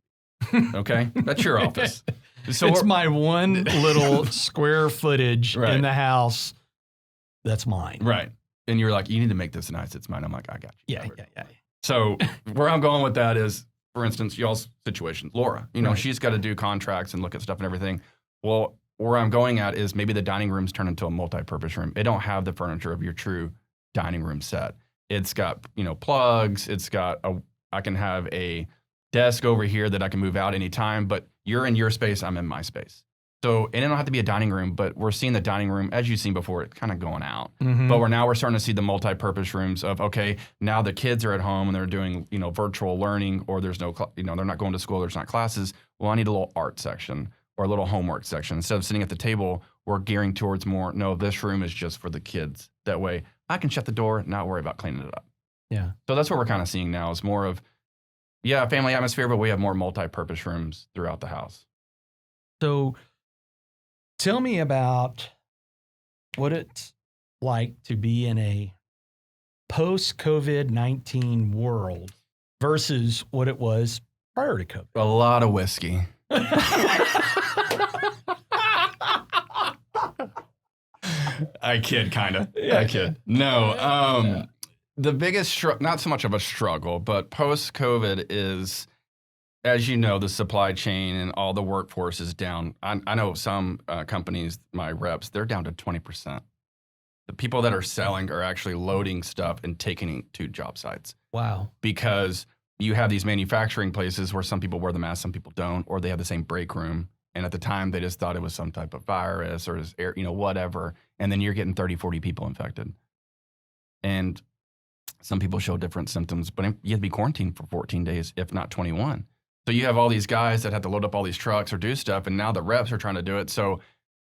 S2: Okay? That's your office. So
S1: it's my one little square footage in the house. That's mine.
S2: Right. And you're like, you need to make this nice. It's mine. I'm like, I got you.
S1: Yeah.
S2: So where I'm going with that is, for instance, y'all's situation, Laura, she's got to do contracts and look at stuff and everything. Well, where I'm going at is maybe the dining room's turned into a multi-purpose room. It don't have the furniture of your true dining room set. It's got, plugs. It's got I can have a desk over here that I can move out anytime, but you're in your space, I'm in my space. So, and it don't have to be a dining room, but we're seeing the dining room, as you've seen before, it's kind of going out. Mm-hmm. But we're starting to see the multi-purpose rooms of, okay, now the kids are at home and they're doing, virtual learning, or there's no, they're not going to school, there's not classes. Well, I need a little art section or a little homework section. Instead of sitting at the table, we're gearing towards more, no, this room is just for the kids. That way I can shut the door, not worry about cleaning it up.
S1: Yeah.
S2: So that's what we're kind of seeing now is more of, family atmosphere, but we have more multi-purpose rooms throughout the house.
S1: So tell me about what it's like to be in a post-COVID-19 world versus what it was prior to COVID.
S2: A lot of whiskey. I kid, kind of. Yeah. I kid. No. The biggest, not so much of a struggle, but post-COVID is, as you know, the supply chain and all the workforce is down. I know some companies, my reps, they're down to 20%. The people that are selling are actually loading stuff and taking it to job sites.
S1: Wow.
S2: Because you have these manufacturing places where some people wear the mask, some people don't, or they have the same break room. And at the time, they just thought it was some type of virus or whatever. And then you're getting 30, 40 people infected. And some people show different symptoms, but you have to be quarantined for 14 days, if not 21. So you have all these guys that have to load up all these trucks or do stuff, and now the reps are trying to do it. So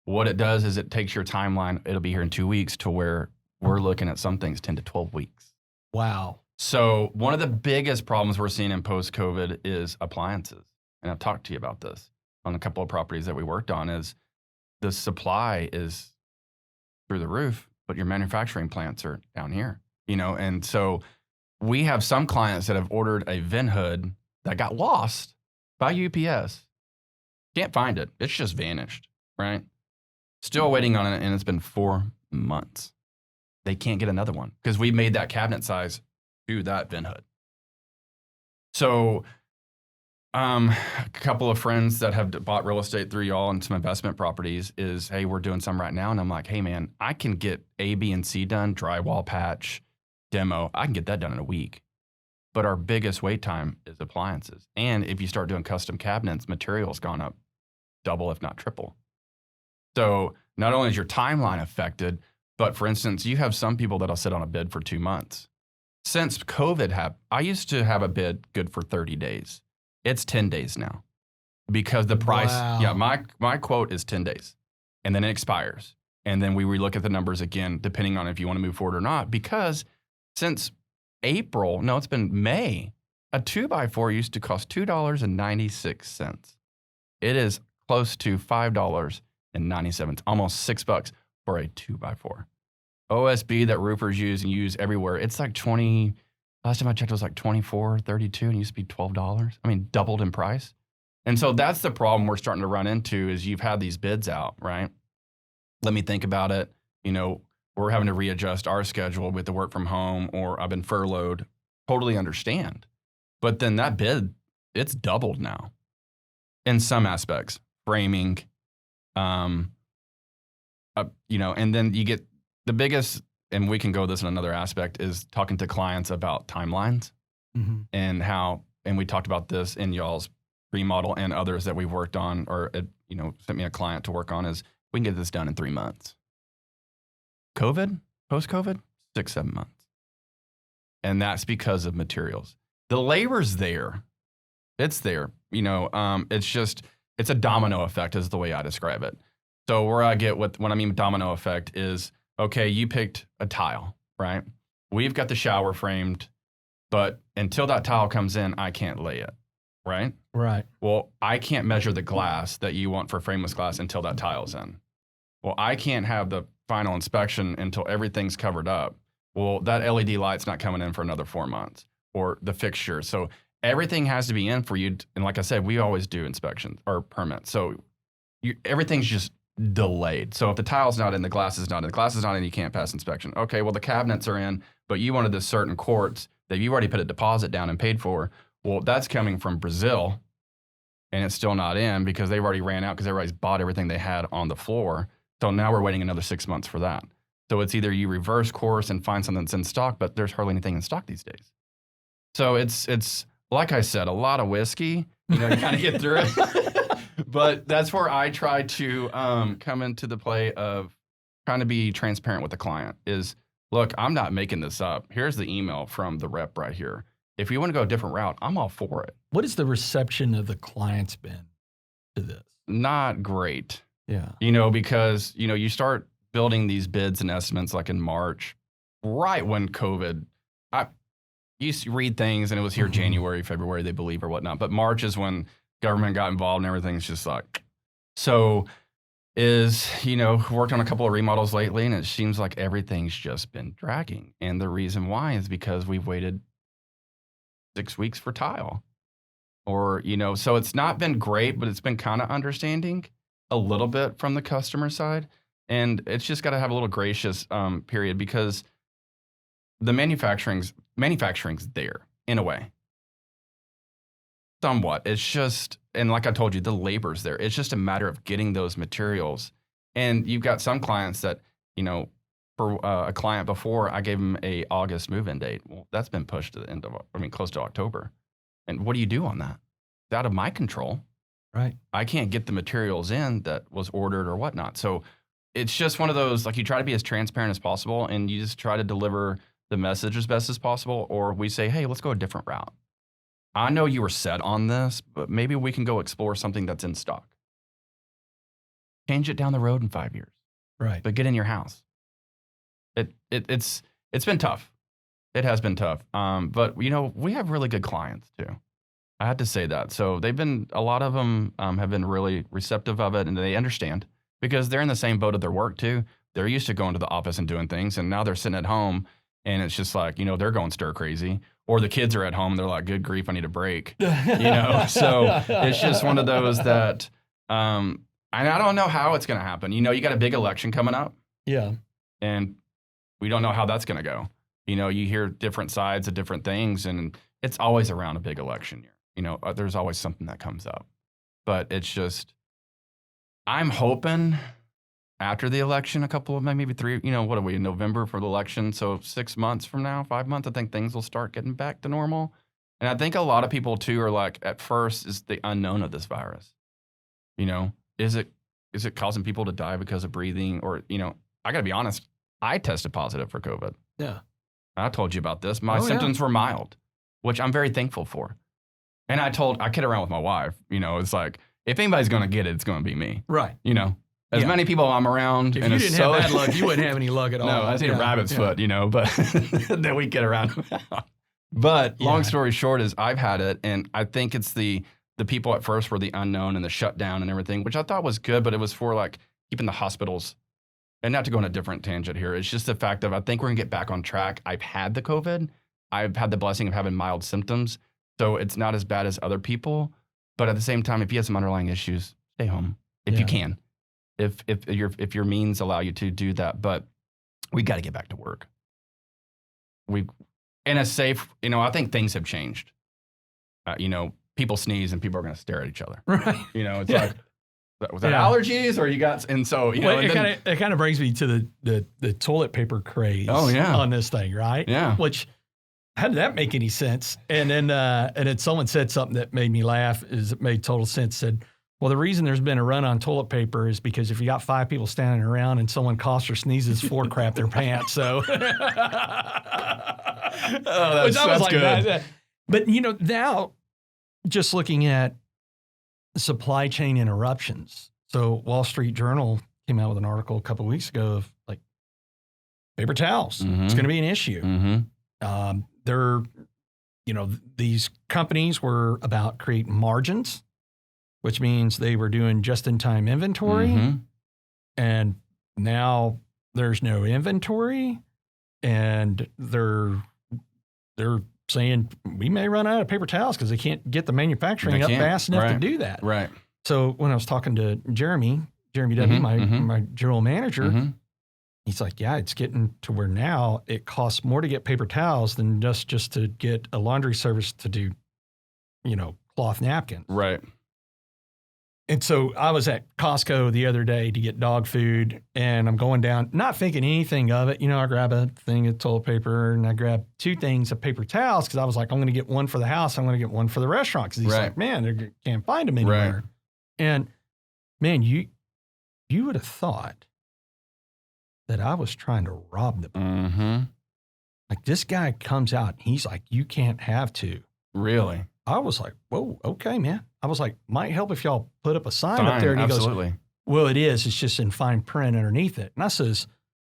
S2: what it does is it takes your timeline. It'll be here in 2 weeks to where we're looking at some things 10 to 12 weeks.
S1: Wow.
S2: So one of the biggest problems we're seeing in post-COVID is appliances. And I've talked to you about this on a couple of properties that we worked on, is the supply is through the roof, but your manufacturing plants are down here, and so we have some clients that have ordered a vent hood that got lost by UPS. Can't find it. It's just vanished, right? Still waiting on it, and it's been 4 months. They can't get another one because we made that cabinet size to that vent hood. So a couple of friends that have bought real estate through y'all and some investment properties is, hey, we're doing some right now. And I'm like, hey, man, I can get A, B, and C done, drywall patch, demo. I can get that done in a week. But our biggest wait time is appliances. And if you start doing custom cabinets, material's gone up double, if not triple. So not only is your timeline affected, but for instance, you have some people that'll sit on a bid for 2 months. Since COVID happened, I used to have a bid good for 30 days. It's 10 days now because the price, my quote is 10 days and then it expires. And then we relook at the numbers again, depending on if you want to move forward or not, because since it's been May, a 2x4 used to cost $2.96. It is close to $5.97, almost $6 for a 2x4. OSB that roofers use everywhere. It's like 20, last time I checked, it was like 24, 32, and it used to be $12. I mean, doubled in price. And so that's the problem we're starting to run into is you've had these bids out, right? Let me think about it. We're having to readjust our schedule with the work from home, or I've been furloughed. Totally understand. But then that bid, it's doubled now in some aspects, framing, and then you get the biggest, and we can go this in another aspect, is talking to clients about timelines and how, and we talked about this in y'all's remodel and others that we've worked on, or, sent me a client to work on, is we can get this done in 3 months. Post-COVID, 6-7 months. And that's because of materials. The labor's there. It's there. It's a domino effect is the way I describe it. So where I get when I mean domino effect is, okay, you picked a tile, right? We've got the shower framed, but until that tile comes in, I can't lay it, right?
S1: Right.
S2: Well, I can't measure the glass that you want for frameless glass until that tile's in. Well, I can't have the final inspection until everything's covered up. Well, that LED light's not coming in for another 4 months, or the fixture. So everything has to be in for you. And like I said, we always do inspections or permits. So everything's just delayed. So if the tile's not in, the glass is not in, you can't pass inspection. Okay, well, the cabinets are in, but you wanted this certain quartz that you already put a deposit down and paid for. Well, that's coming from Brazil, and it's still not in because they've already ran out because everybody's bought everything they had on the floor. So now we're waiting another 6 months for that. So it's either you reverse course and find something that's in stock, but there's hardly anything in stock these days. So it's like I said, a lot of whiskey, you kind of get through it. But that's where I try to come into the play of trying to be transparent with the client is, look, I'm not making this up. Here's the email from the rep right here. If you want to go a different route, I'm all for it.
S1: What has the reception of the clients been to this?
S2: Not great.
S1: Yeah.
S2: Because, you start building these bids and estimates like in March, right when COVID, I used to read things and it was here January, February, they believe or whatnot. But March is when government got involved and everything's just like, so worked on a couple of remodels lately and it seems like everything's just been dragging. And the reason why is because we've waited 6 weeks for tile or, so it's not been great, but it's been kind of understanding a little bit from the customer side. And it's just got to have a little gracious period because the manufacturing's there in a way. Somewhat. It's just, and like I told you, the labor's there. It's just a matter of getting those materials. And you've got some clients that, for a client before, I gave them a August move-in date. Well, that's been pushed to the end of, close to October. And what do you do on that? It's out of my control.
S1: Right.
S2: I can't get the materials in that was ordered or whatnot. So it's just one of those, like you try to be as transparent as possible and you just try to deliver the message as best as possible. Or we say, hey, let's go a different route. I know you were set on this, but maybe we can go explore something that's in stock. Change it down the road in 5 years.
S1: Right.
S2: But get in your house. It's been tough. It has been tough. But we have really good clients too. I had to say that. So a lot of them have been really receptive of it, and they understand because they're in the same boat of their work too. They're used to going to the office and doing things, and now they're sitting at home, and it's just like, they're going stir crazy. Or the kids are at home, and they're like, good grief, I need a break. So it's just one of those that, and I don't know how it's going to happen. You got a big election coming up.
S1: Yeah.
S2: And we don't know how that's going to go. You hear different sides of different things, and it's always around a big election year. There's always something that comes up. But it's just, I'm hoping after the election, a couple of maybe 3, what are we, in November for the election? So 6 months from now, 5 months, I think things will start getting back to normal. And I think a lot of people too are like, at first, is the unknown of this virus. Is it causing people to die because of breathing? Or, I got to be honest, I tested positive for COVID.
S1: Yeah.
S2: I told you about this. My symptoms were mild, which I'm very thankful for. And I kid around with my wife, it's like, if anybody's going to get it, it's going to be me.
S1: Right.
S2: As many people I'm around.
S1: If you didn't have bad luck, you wouldn't have any luck at all.
S2: No, I see a rabbit's foot, but then we get around. But long story short is I've had it, and I think it's the people at first were the unknown and the shutdown and everything, which I thought was good, but it was for like keeping the hospitals. And not to go on a different tangent here, it's just the fact of I think we're going to get back on track. I've had the COVID. I've had the blessing of having mild symptoms, so it's not as bad as other people. But at the same time, if you have some underlying issues, stay home if you can. If your means allow you to do that, but we got to get back to work. In a safe, I think things have changed. People sneeze and people are going to stare at each other.
S1: Right.
S2: It's like, was that allergies or you got, and so,
S1: it kind of brings me to the toilet paper craze on this thing, right?
S2: Yeah.
S1: Which, how did that make any sense? And then someone said something that made me laugh, it made total sense, said, well, the reason there's been a run on toilet paper is because if you got 5 people standing around and someone coughs or sneezes, 4 crap their pants. So,
S2: that's good.
S1: But now, just looking at supply chain interruptions. So, Wall Street Journal came out with an article a couple of weeks ago of like paper towels.
S2: Mm-hmm.
S1: It's going to be an issue.
S2: Mm-hmm.
S1: These companies were about creating margins, which means they were doing just-in-time inventory, and now there's no inventory, and they're saying we may run out of paper towels because they can't get the manufacturing up fast enough to do that.
S2: Right.
S1: So when I was talking to Jeremy W., my general manager, he's like, yeah, it's getting to where now it costs more to get paper towels than just to get a laundry service to do, cloth napkins.
S2: Right.
S1: And so I was at Costco the other day to get dog food, and I'm going down, not thinking anything of it. I grab a thing of toilet paper, and I grab 2 things of paper towels because I was like, I'm going to get one for the house. I'm going to get one for the restaurant because he's like, man, they can't find them anywhere.
S2: Right.
S1: And, man, you would have thought that I was trying to rob them.
S2: Mm-hmm.
S1: Like, this guy comes out, he's like, you can't have 2.
S2: Really?
S1: I was like, whoa, okay, man. I was like, might help if y'all put up a sign up there. And he
S2: absolutely.
S1: goes, well, it is. It's just in fine print underneath it. And I says,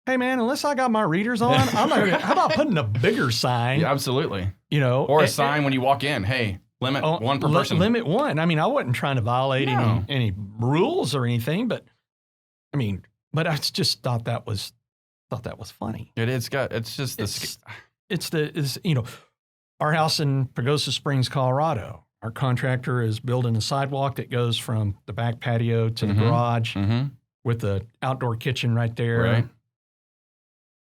S1: hey, man, unless I got my readers on, I'm not gonna, how about putting a bigger sign?
S2: Yeah, absolutely.
S1: Or
S2: a sign when you walk in, hey, limit 1 per person.
S1: Limit 1. I mean, I wasn't trying to violate any rules or anything, but I just thought that was funny.
S2: It is. It's just
S1: our house in Pagosa Springs, Colorado. Our contractor is building a sidewalk that goes from the back patio to the garage with the outdoor kitchen right there.
S2: Right.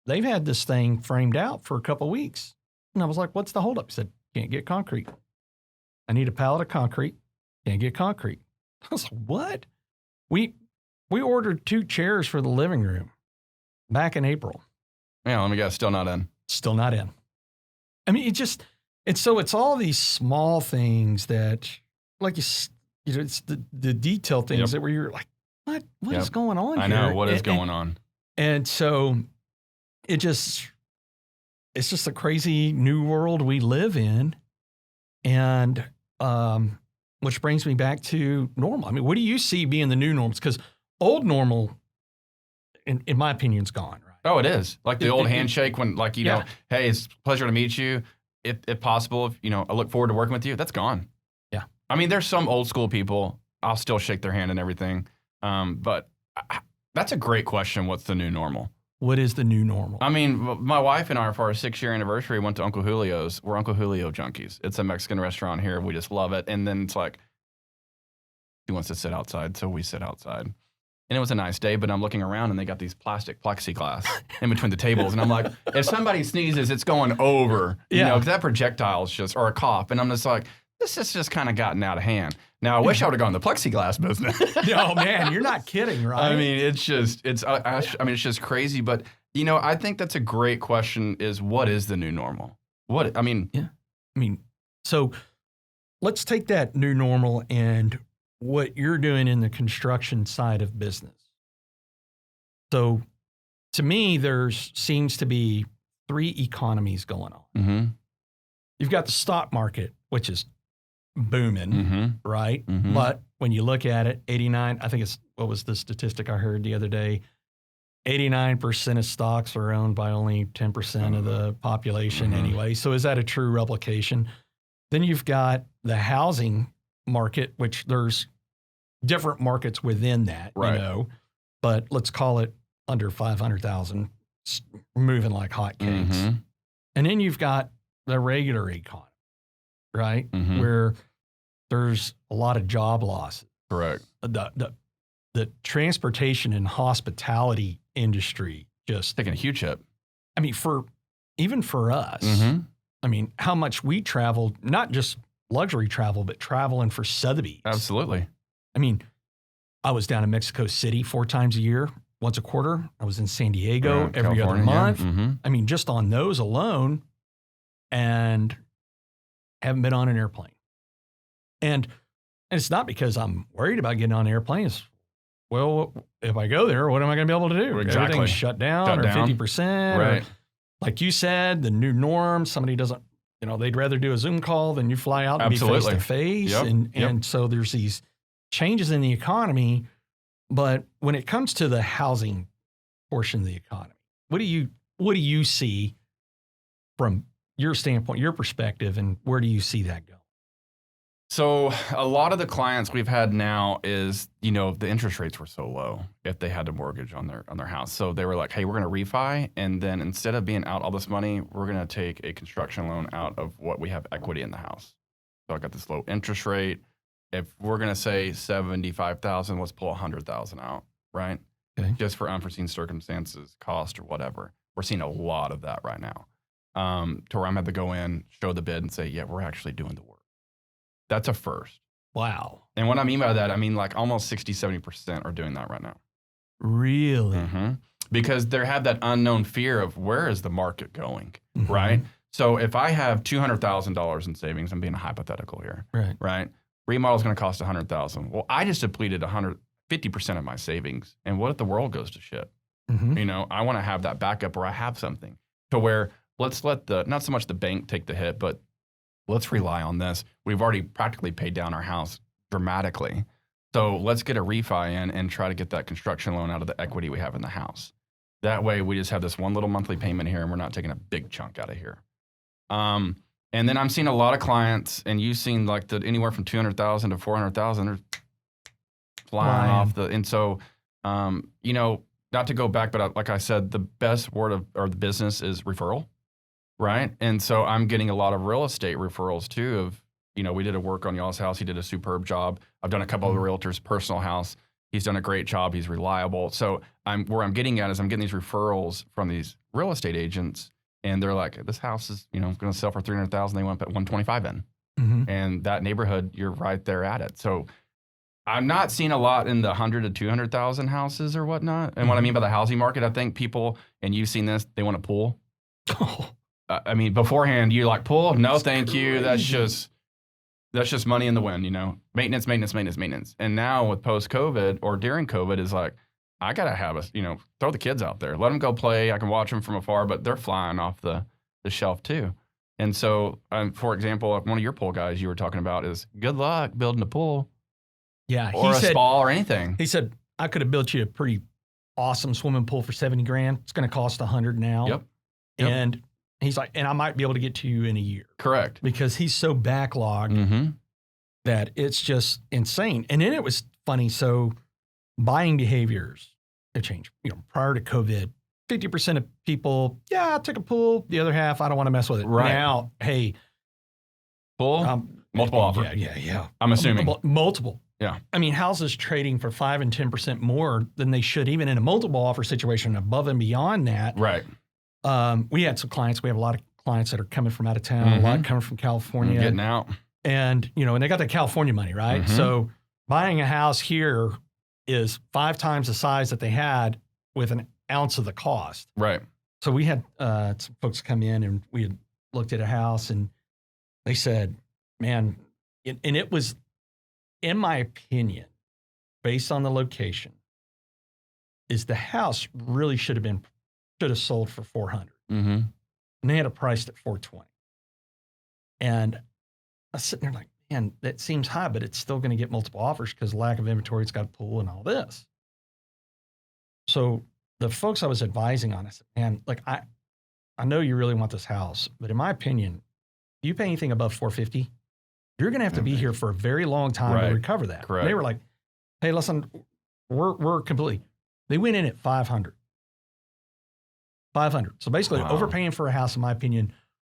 S1: They've had this thing framed out for a couple of weeks. And I was like, what's the holdup? He said, can't get concrete. I need a pallet of concrete. Can't get concrete. I was like, what? We ordered 2 chairs for the living room back in April.
S2: Yeah, let me guess, still not in.
S1: Still not in. I mean, it's all these small things that, like, it's the detail things that where you're like, what is going on here?
S2: I know, what is going on?
S1: And so it's just a crazy new world we live in. And which brings me back to normal. I mean, what do you see being the new norms? Because old normal, in my opinion, is gone, right?
S2: Oh, it is. Like the old handshake when, like, you
S1: Yeah.
S2: know, hey, it's a pleasure to meet you. If possible, if, you know, I look forward to working with you. That's gone.
S1: Yeah.
S2: I mean, there's some old school people. I'll still shake their hand and everything. But that's a great question. What's the new normal?
S1: What is the new normal?
S2: I mean, my wife and I, for our 6-year anniversary, went to Uncle Julio's. We're Uncle Julio junkies. It's a Mexican restaurant here. We just love it. And then it's like, he wants to sit outside, so we sit outside. And it was a nice day, but I'm looking around and they got these plastic plexiglass in between the tables. And I'm like, if somebody sneezes, it's going over, you know, because that projectile's just, or a cough. And I'm just like, this has just kind of gotten out of hand. Now, I wish I would have gone the plexiglass business.
S1: Oh, man, you're not kidding, right?
S2: I mean, it's just, it's just crazy. But, you know, I think that's a great question is what is the new normal? What, I mean.
S1: Yeah. I mean, so let's take that new normal and what you're doing in the construction side of business. So to me, seems to be 3 economies going on.
S2: Mm-hmm.
S1: You've got the stock market, which is booming,
S2: Mm-hmm.
S1: right?
S2: Mm-hmm.
S1: But when you look at it, 89, I think what was the statistic I heard the other day? 89% of stocks are owned by only 10% of the population anyway. So is that a true replication? Then you've got the housing market, which there's different markets within that,
S2: Right.
S1: you know, but let's call it under 500,000, moving like hotcakes.
S2: Mm-hmm.
S1: And then you've got the regular economy, right?
S2: Mhm.
S1: Where there's a lot of job losses.
S2: Correct.
S1: The transportation and hospitality industry just,
S2: Taking a huge hit.
S1: I mean, even for us,
S2: Mm-hmm.
S1: I mean, how much we traveled, not just luxury travel, but traveling for Sotheby's.
S2: Absolutely.
S1: I mean, I was down in Mexico City 4 times a year, once a quarter. I was in San Diego every other
S2: California, yeah.
S1: month.
S2: Mm-hmm.
S1: I mean, just on those alone, and haven't been on an airplane. And it's not because I'm worried about getting on airplanes. Well, if I go there, what am I going to be able to do?
S2: Exactly.
S1: Everything's shut down or 50%.
S2: Right.
S1: Or, like you said, the new norm, somebody doesn't, you know, they'd rather do a Zoom call than you fly out and
S2: Absolutely.
S1: be face to face.
S2: Yep.
S1: And so there's these changes in the economy. But when it comes to the housing portion of the economy, what do you see from your standpoint, your perspective, and where do you see that go?
S2: So a lot of the clients we've had now is, you know, the interest rates were so low if they had a mortgage on their house. So they were like, hey, we're going to refi. And then instead of being out all this money, we're going to take a construction loan out of what we have equity in the house. So I got this low interest rate. If we're going to say 75,000, let's pull 100,000 out, right?
S1: Okay.
S2: Just for unforeseen circumstances, cost or whatever. We're seeing a lot of that right now. To where I'm going to go in, show the bid and say, yeah, we're actually doing the work. That's a first.
S1: Wow.
S2: And what I mean by that, I mean like almost 60, 70% are doing that right now.
S1: Really?
S2: Mm-hmm. Because they have that unknown fear of where is the market going,
S1: Mhm.
S2: right? So if I have $200,000 in savings, I'm being hypothetical here,
S1: Right.
S2: right? Remodel is going to cost $100,000. Well, I just depleted 150% of my savings. And what if the world goes to shit?
S1: Mhm.
S2: You know, I want to have that backup where I have something to where let's let not so much the bank take the hit, but let's rely on this. We've already practically paid down our house dramatically. So let's get a refi in and try to get that construction loan out of the equity we have in the house. That way we just have this one little monthly payment here and we're not taking a big chunk out of here. And then I'm seeing a lot of clients, and you've seen like anywhere from 200,000 to 400,000 are flying off the, and so, you know, not to go back, but like I said, the best word or the business is referral, right? And so I'm getting a lot of real estate referrals too of, you know, we did a work on y'all's house. He did a superb job. I've done a couple of realtors' personal house. He's done a great job. He's reliable. So where I'm getting at is I'm getting these referrals from these real estate agents, and they're like, this house is, you know, going to sell for $300,000. They want to put 125 in.
S1: Mhm.
S2: And that neighborhood, you're right there at it. So I'm not seeing a lot in the 100 to 200,000 houses or whatnot. And what I mean by the housing market, I think people, and you've seen this, they want to pool.
S1: Oh,
S2: I mean, beforehand, you like pool? No,
S1: That's
S2: thank you. That's
S1: crazy.
S2: just money in the wind, you know, maintenance. And now with post-COVID or during COVID is like, I got to have throw the kids out there, let them go play. I can watch them from afar, but they're flying off the shelf too. And so, for example, one of your pool guys you were talking about is good luck building a pool
S1: yeah.
S2: or a spa or anything.
S1: He said, I could have built you a pretty awesome swimming pool for $70,000. It's going to cost $100 now.
S2: Yep.
S1: And he's like, and I might be able to get to you in a year.
S2: Correct.
S1: Because he's so backlogged that it's just insane. And then it was funny. So buying behaviors have changed. Prior to COVID, 50% of people, I'll take a pool. The other half, I don't want to mess with it.
S2: Right.
S1: Now, hey.
S2: Pool, multiple offer.
S1: Yeah.
S2: I'm assuming.
S1: Multiple.
S2: Yeah.
S1: I mean, houses trading for 5 and 10% more than they should, even in a multiple offer situation, above and beyond that.
S2: Right.
S1: We had some clients. We have a lot of clients that are coming from out of town, a lot coming from California.
S2: Getting out.
S1: And, and they got the California money, right? So buying a house here is 5 times the size that they had with an ounce of the cost.
S2: Right.
S1: So we had some folks come in and we had looked at a house and they said, man, and it was, in my opinion, based on the location, is the house really should have sold for $400. And they had it priced at $420. And I was sitting there like, man, that seems high, but it's still going to get multiple offers because lack of inventory, it's got a pool and all this. So the folks I was advising on, I said, man, like I know you really want this house, but in my opinion, if you pay anything above $450, you're going to have to be here for a very long time to recover that.
S2: Correct.
S1: And they were like, hey, listen, we're completely, they went in at 500. 500. So basically overpaying for a house, in my opinion,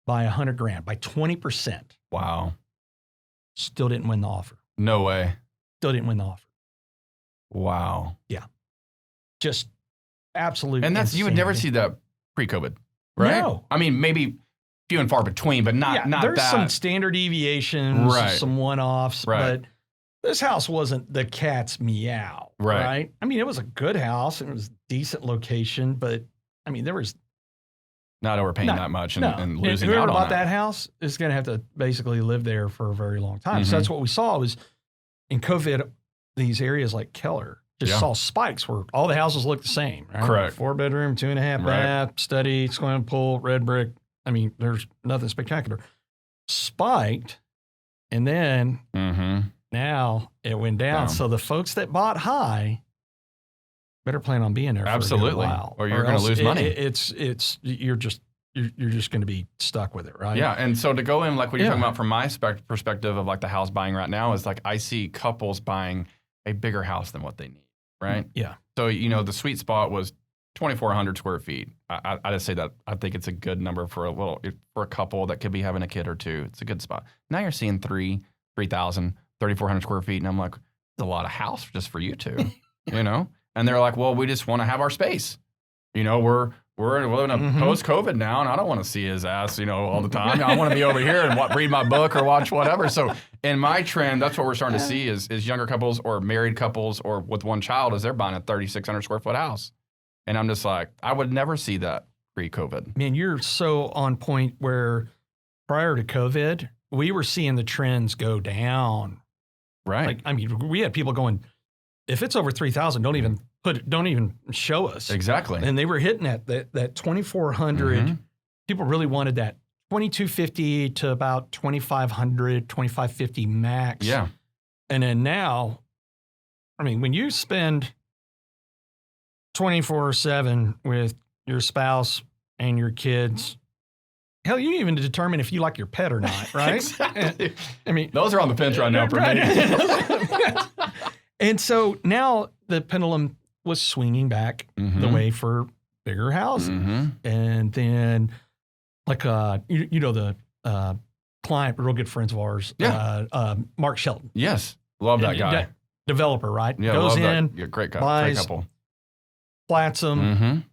S1: by $100,000, by 20%.
S2: Wow.
S1: Still didn't win the offer.
S2: No way.
S1: Still didn't win the offer.
S2: Wow.
S1: Yeah. Just absolutely.
S2: And you would never see that pre-COVID, right?
S1: No.
S2: I mean, maybe few and far between, but not
S1: there's
S2: that.
S1: some standard deviations, some one-offs,
S2: right.
S1: but this house wasn't the cat's meow, right? I mean, it was a good house and it was a decent location, but I mean, there was
S2: not overpaying that much and losing
S1: whoever
S2: out on
S1: bought that house is going to have to basically live there for a very long time. So that's what we saw was in COVID, these areas like Keller just saw spikes where all the houses looked the same, right?
S2: Correct.
S1: 4-bedroom, 2.5 bath, study, swimming pool, red brick. I mean, there's nothing spectacular. Spiked, and then now it went down. So the folks that bought high better plan on being there for a good while,
S2: or you're going to lose money.
S1: You're just going to be stuck with it, right?
S2: Yeah, and so to go in, like what you're talking about from my perspective of like the house buying right now is like I see couples buying a bigger house than what they need, right?
S1: Yeah.
S2: So, the sweet spot was 2,400 square feet. I just say that I think it's a good number for a couple that could be having a kid or two. It's a good spot. Now you're seeing 3,000, 3,400 square feet, and I'm like, it's a lot of house just for you two, And they're like, well, we just want to have our space. We're in a post-COVID now, and I don't want to see his ass, all the time. I want to be over here and read my book or watch whatever. So in my trend, that's what we're starting to see is younger couples or married couples or with one child is they're buying a 3,600 square foot house. And I'm just like, I would never see that pre-COVID.
S1: Man, you're so on point where prior to COVID, we were seeing the trends go down.
S2: Right.
S1: Like, I mean, we had people going, if it's over 3,000, don't even show us.
S2: Exactly.
S1: And they were hitting that 2,400. People really wanted that 2,250 to about 2,500, 2,550 max.
S2: Yeah.
S1: And then now, I mean, when you spend 24/7 with your spouse and your kids, hell, you even determine if you like your pet or not, right?
S2: Exactly.
S1: I mean,
S2: those are on the fence right now for me.
S1: And so now the pendulum was swinging back the way for bigger houses. And then like, the client, real good friends of ours, Mark Shelton.
S2: Yes. Love that guy.
S1: Developer, right?
S2: Yeah,
S1: goes
S2: love
S1: in,
S2: that. Yeah, great guy.
S1: buys,
S2: great couple.
S1: Flats them,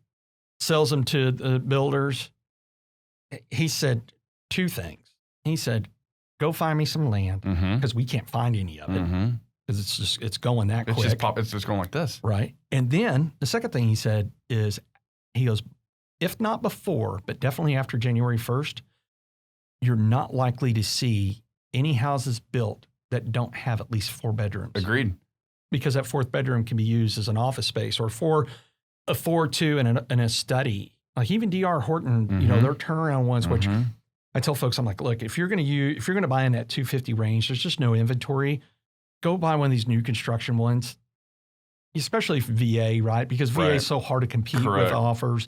S1: sells them to the builders. He said 2 things. He said, go find me some land because we can't find any of it because it's going that quick.
S2: It's just going like this.
S1: Right. And then the second thing he said is, he goes, if not before, but definitely after January 1st, you're not likely to see any houses built that don't have at least 4 bedrooms.
S2: Agreed. Because
S1: that 4th bedroom can be used as an office space or for a 4-2 and a study. Like even D.R. Horton, their turnaround ones, which I tell folks, I'm like, look, if you're going to buy in that 250 range, there's just no inventory. Go buy one of these new construction ones. especially VA, right? Because VA is so hard to compete with offers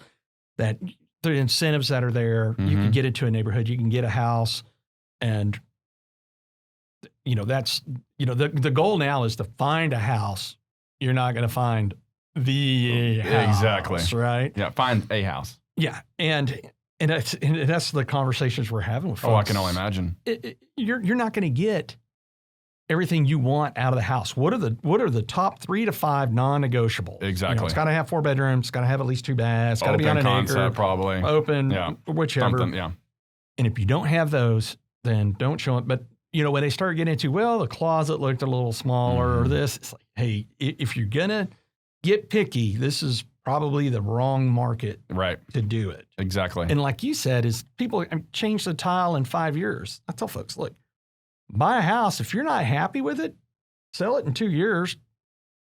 S1: that the incentives that are there, you can get into a neighborhood, you can get a house, and that's the goal now is to find a house. You're not going to find the house,
S2: exactly,
S1: right?
S2: Yeah, find a house.
S1: Yeah, and that's the conversations we're having with folks.
S2: Oh, I can only imagine.
S1: You're not going to get everything you want out of the house. What are the top 3 to 5 non-negotiables?
S2: Exactly.
S1: It's got to have 4 bedrooms. It's got to have at least 2 baths. It's got to be on an acre.
S2: Probably.
S1: Open, whichever.
S2: Something, yeah.
S1: And if you don't have those, then don't show it. But, when they start getting into, the closet looked a little smaller or this, it's like, hey, if you're going to get picky, this is probably the wrong market to do it.
S2: Exactly.
S1: And like you said, is people change the tile in 5 years. I tell folks, look, buy a house. If you're not happy with it, sell it in 2 years.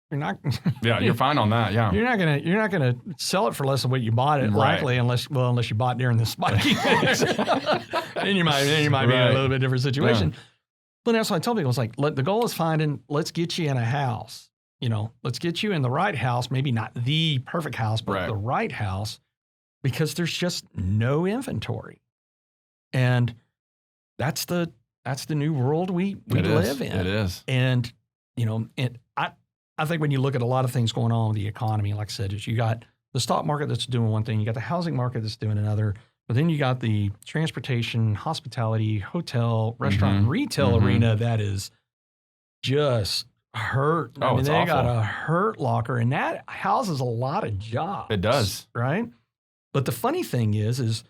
S1: You're not.
S2: Yeah, you're fine on that. Yeah,
S1: you're not gonna sell it for less than what you bought it. Likely, unless you bought during the spiking. then you might be in a little bit different situation. Yeah. But that's what I tell people. It's like, the goal is let's get you in a house. Let's get you in the right house. Maybe not the perfect house, but the right house, because there's just no inventory, and that's the new world we live in.
S2: It is.
S1: And, I think when you look at a lot of things going on with the economy, like I said, is you got the stock market that's doing one thing, you got the housing market that's doing another, but then you got the transportation, hospitality, hotel, restaurant, and retail arena that is just hurt.
S2: Oh, it's
S1: they
S2: awful.
S1: got a hurt locker, and that houses a lot of jobs.
S2: It does.
S1: Right? But the funny thing is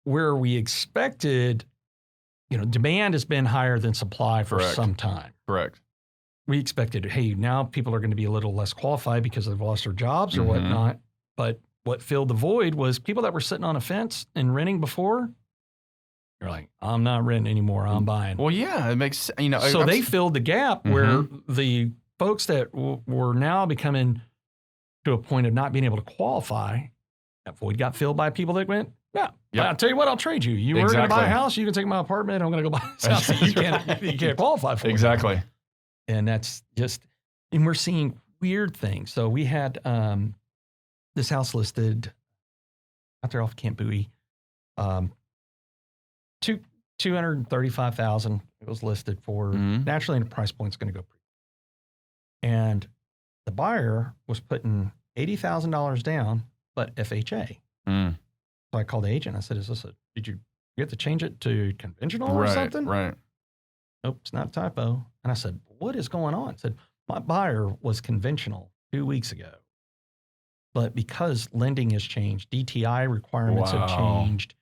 S1: where we expected, demand has been higher than supply for some time.
S2: Correct.
S1: We expected, hey, now people are going to be a little less qualified because they've lost their jobs or whatnot. But what filled the void was people that were sitting on a fence and renting before. They're like, I'm not renting anymore. I'm buying.
S2: Well, yeah, it makes,
S1: So they filled the gap where the folks that were now becoming to a point of not being able to qualify, that void got filled by people that went, I'll tell you what, I'll trade you. You were going to buy a house, you can take my apartment, I'm going to go buy this house. You can't qualify for it.
S2: Exactly.
S1: And that's and we're seeing weird things. So we had this house listed out there off Camp Bowie, $235,000. It was listed for. Naturally, the price point's going to go pretty. And the buyer was putting $80,000 down, but FHA. So I called the agent. I said, did you have to change it to conventional or something?
S2: Right.
S1: Nope, it's not a typo. And I said, what is going on? I said, my buyer was conventional 2 weeks ago. But because lending has changed, DTI requirements have changed,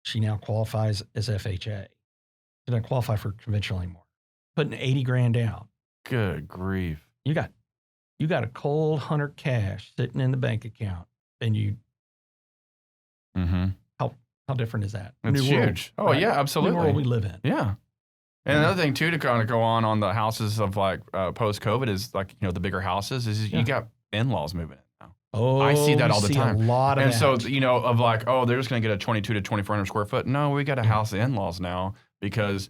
S1: she now qualifies as FHA. She doesn't qualify for conventional anymore. Putting $80,000 down.
S2: Good grief.
S1: You got a cold $100 cash sitting in the bank account, and you. How different is that?
S2: It's
S1: New
S2: huge.
S1: World,
S2: Oh yeah, absolutely.
S1: New world we live in.
S2: Yeah. And another thing too to kind of go on the houses of like post-COVID is like the bigger houses is you got in-laws moving in now.
S1: Oh,
S2: I see that all the time.
S1: A lot of
S2: and
S1: that.
S2: so of like, oh, they're just going to get a 22 to 2,400 square foot. No, we got a house of in-laws now because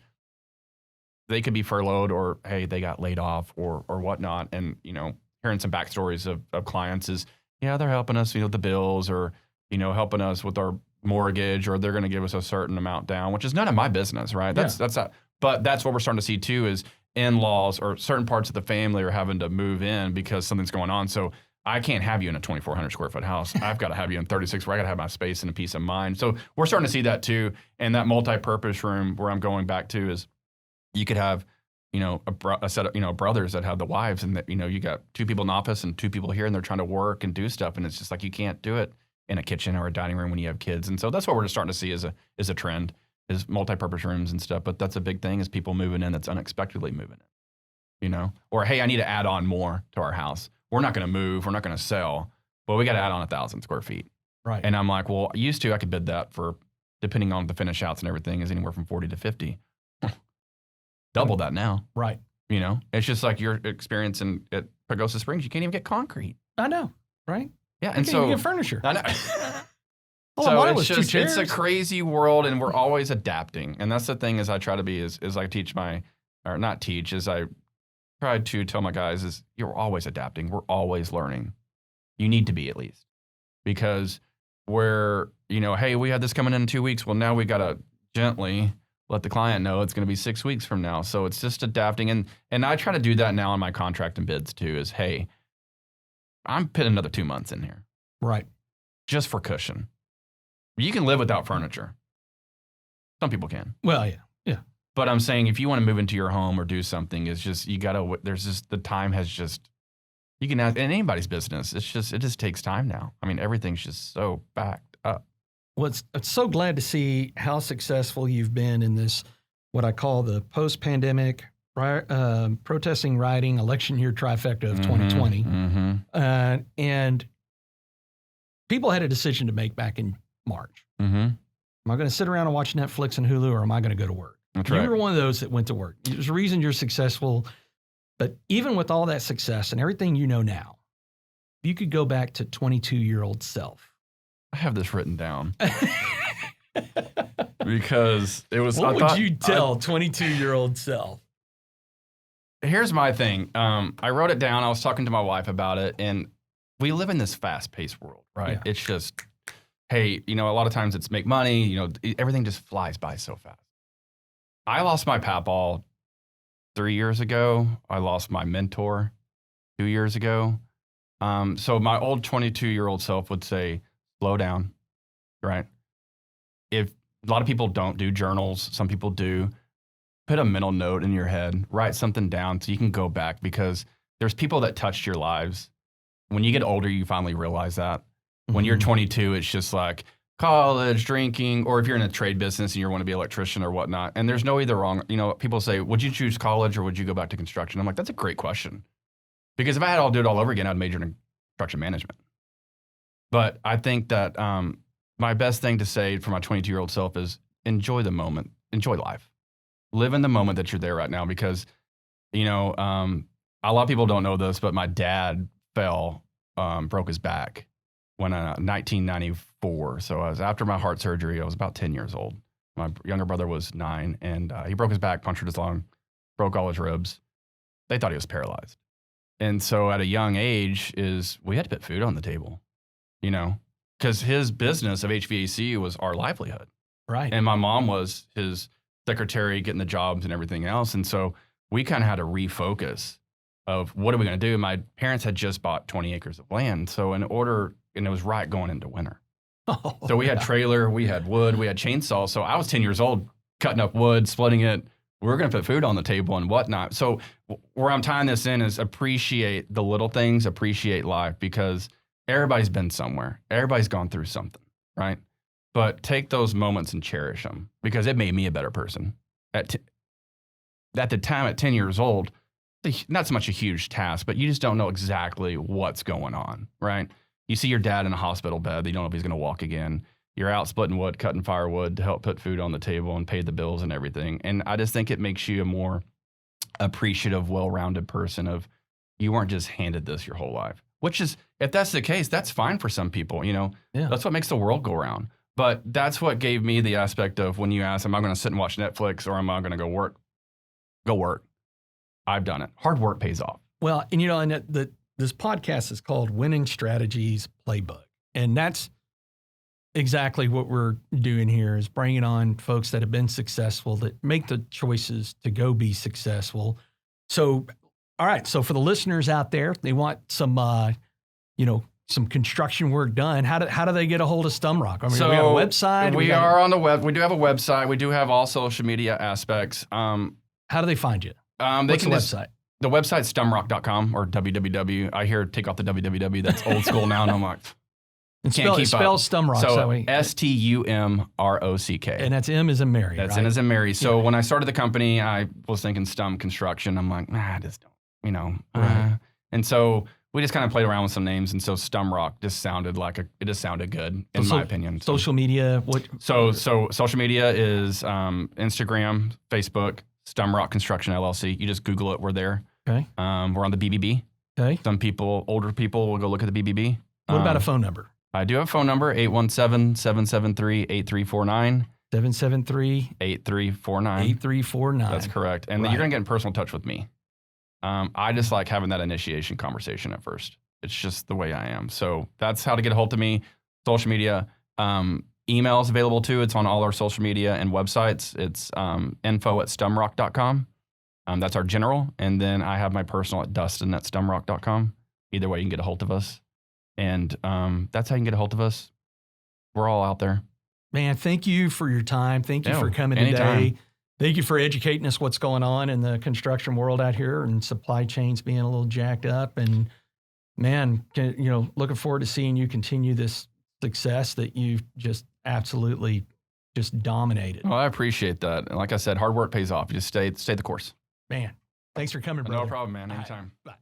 S2: they could be furloughed or hey, they got laid off or whatnot. And hearing some backstories of clients is they're helping us with the bills or helping us with our mortgage or they're going to give us a certain amount down, which is none of my business, right? That's not. But that's what we're starting to see too is in-laws or certain parts of the family are having to move in because something's going on. So I can't have you in a 2,400 square foot house. I've got to have you in 36 where I got to have my space and a peace of mind. So we're starting to see that too. And that multi-purpose room where I'm going back to is you could have, a set of, brothers that have the wives and that, you got 2 people in the office and 2 people here and they're trying to work and do stuff. And it's just like, you can't do it in a kitchen or a dining room when you have kids. And so that's what we're just starting to see as a trend. Is multi-purpose rooms and stuff, but that's a big thing is people moving in that's unexpectedly moving in, or hey, I need to add on more to our house. We're not going to move, we're not going to sell, but we got to add on 1,000 square feet.
S1: Right.
S2: And I'm like, well, used to I could bid that for, depending on the finish outs and everything, is anywhere from 40 to 50. Double that now.
S1: Right.
S2: It's just like your experience at Pagosa Springs, you can't even get concrete.
S1: I know, right?
S2: Yeah, and so
S1: you get furniture.
S2: I know.
S1: So
S2: it's a crazy world and we're always adapting. And that's the thing is I try to be is I teach I kind tried to tell my guys is you're always adapting. We're always learning. You need to be at least, because we're, hey, we had this coming in 2 weeks. Well, now we got to gently let the client know it's going to be 6 weeks from now. So it's just adapting. And I try to do that now on my contract and bids too, is, hey, I'm putting another 2 months in here.
S1: Right.
S2: Just for cushion. You can live without furniture. Some people can.
S1: Well, yeah. Yeah.
S2: But I'm saying if you want to move into your home or do something, it's just, the time has just, you can ask in anybody's business. It just takes time now. I mean, everything's just so backed up.
S1: Well, I'm so glad to see how successful you've been in this, what I call the post-pandemic protesting, rioting, election year trifecta of 2020.
S2: Mm-hmm.
S1: And people had a decision to make back in March.
S2: Mm-hmm.
S1: Am I going to sit around and watch Netflix and Hulu, or am I going to go to work?
S2: That's right.
S1: You were one of those that went to work. There's a reason you're successful. But even with all that success and everything you know now, you could go back to 22-year-old self.
S2: I have this written down. Because it was.
S1: What would you tell 22-year-old self?
S2: Here's my thing. I wrote it down. I was talking to my wife about it, and we live in this fast-paced world, right?
S1: Yeah.
S2: It's just, hey, a lot of times it's make money. Everything just flies by so fast. I lost my papaw 3 years ago. I lost my mentor 2 years ago. So my old 22-year-old self would say, slow down, right? If a lot of people don't do journals, some people do, put a mental note in your head, write something down so you can go back, because there's people that touched your lives. When you get older, you finally realize that. When you're 22, it's just like college, drinking, or if you're in a trade business and you want to be an electrician or whatnot. And there's no either wrong. People say, would you choose college or would you go back to construction? I'm like, that's a great question. Because if I had to do it all over again, I'd major in construction management. But I think that my best thing to say for my 22-year-old self is enjoy the moment, enjoy life. Live in the moment that you're there right now, because, a lot of people don't know this, but my dad broke his back when 1994. So I was after my heart surgery. I was about 10 years old. My younger brother was 9, and he broke his back, punctured his lung, broke all his ribs. They thought he was paralyzed. And so at a young age we had to put food on the table, because his business of HVAC was our livelihood.
S1: Right.
S2: And my mom was his secretary, getting the jobs and everything else. And so we kind of had to refocus of what are we going to do? My parents had just bought 20 acres of land. So and it was right going into winter.
S1: Oh,
S2: so we had trailer, we had wood, we had chainsaw. So I was 10 years old, cutting up wood, splitting it. We were going to put food on the table and whatnot. So where I'm tying this in is appreciate the little things, appreciate life, because everybody's been somewhere. Everybody's gone through something, right? But take those moments and cherish them, because it made me a better person. At the time, at 10 years old, not so much a huge task, but you just don't know exactly what's going on, right? You see your dad in a hospital bed. You don't know if he's going to walk again. You're out splitting wood, cutting firewood to help put food on the table and pay the bills and everything. And I just think it makes you a more appreciative, well-rounded person of you weren't just handed this your whole life, which is, if that's the case, that's fine for some people,
S1: Yeah.
S2: That's what makes the world go round. But that's what gave me the aspect of when you ask, am I going to sit and watch Netflix or am I going to go work? Go work. I've done it. Hard work pays off.
S1: Well, and this podcast is called Winning Strategies Playbook. And that's exactly what we're doing here, is bringing on folks that have been successful, that make the choices to go be successful. So, all right. So for the listeners out there, they want some, some construction work done. How do they get a hold of Stumrock? I mean,
S2: so
S1: we have a website.
S2: We are on the web. We do have a website. We do have all social media aspects.
S1: How do they find you?
S2: What's
S1: the website?
S2: The website's stumrock.com or www. I hear take off the www. That's old school now. And I'm like,
S1: and
S2: can't keep
S1: spell
S2: up.
S1: Stumrock.
S2: So
S1: STUMROCK.
S2: And
S1: that's M as in Mary.
S2: That's
S1: right?
S2: N as in Mary. So when I started the company, I was thinking Stum Construction. I'm like, I just don't,
S1: Right.
S2: And so we just kind of played around with some names. And so Stumrock just sounded good in my opinion.
S1: Social media. What?
S2: So social media is Instagram, Facebook, Stumrock Construction LLC. You just Google it. We're there.
S1: Okay.
S2: We're on the BBB.
S1: Okay.
S2: Some people, older people, will go look at the BBB.
S1: What about a phone number?
S2: I do have a phone number, 817-773-8349.
S1: 773
S2: 8349.
S1: 8349.
S2: That's correct. And
S1: Right.
S2: you're going to get in personal touch with me. I just like having that initiation conversation at first. It's just the way I am. So that's how to get a hold of me. Social media. Email is available too. It's on all our social media and websites. It's info@stumrock.com. That's our general. And then I have my personal at Dustin@stumrock.com. Either way, you can get a hold of us. And that's how you can get a hold of us. We're all out there.
S1: Man, thank you for your time. Thank you for coming
S2: anytime.
S1: today. Thank you for educating us what's going on in the construction world out here and supply chains being a little jacked up. And man, looking forward to seeing you continue this success that you've just absolutely just dominated.
S2: Well, I appreciate that. And like I said, hard work pays off. You just stay the course.
S1: Man, thanks for coming, brother.
S2: No problem, man. Anytime.
S1: Right. Bye.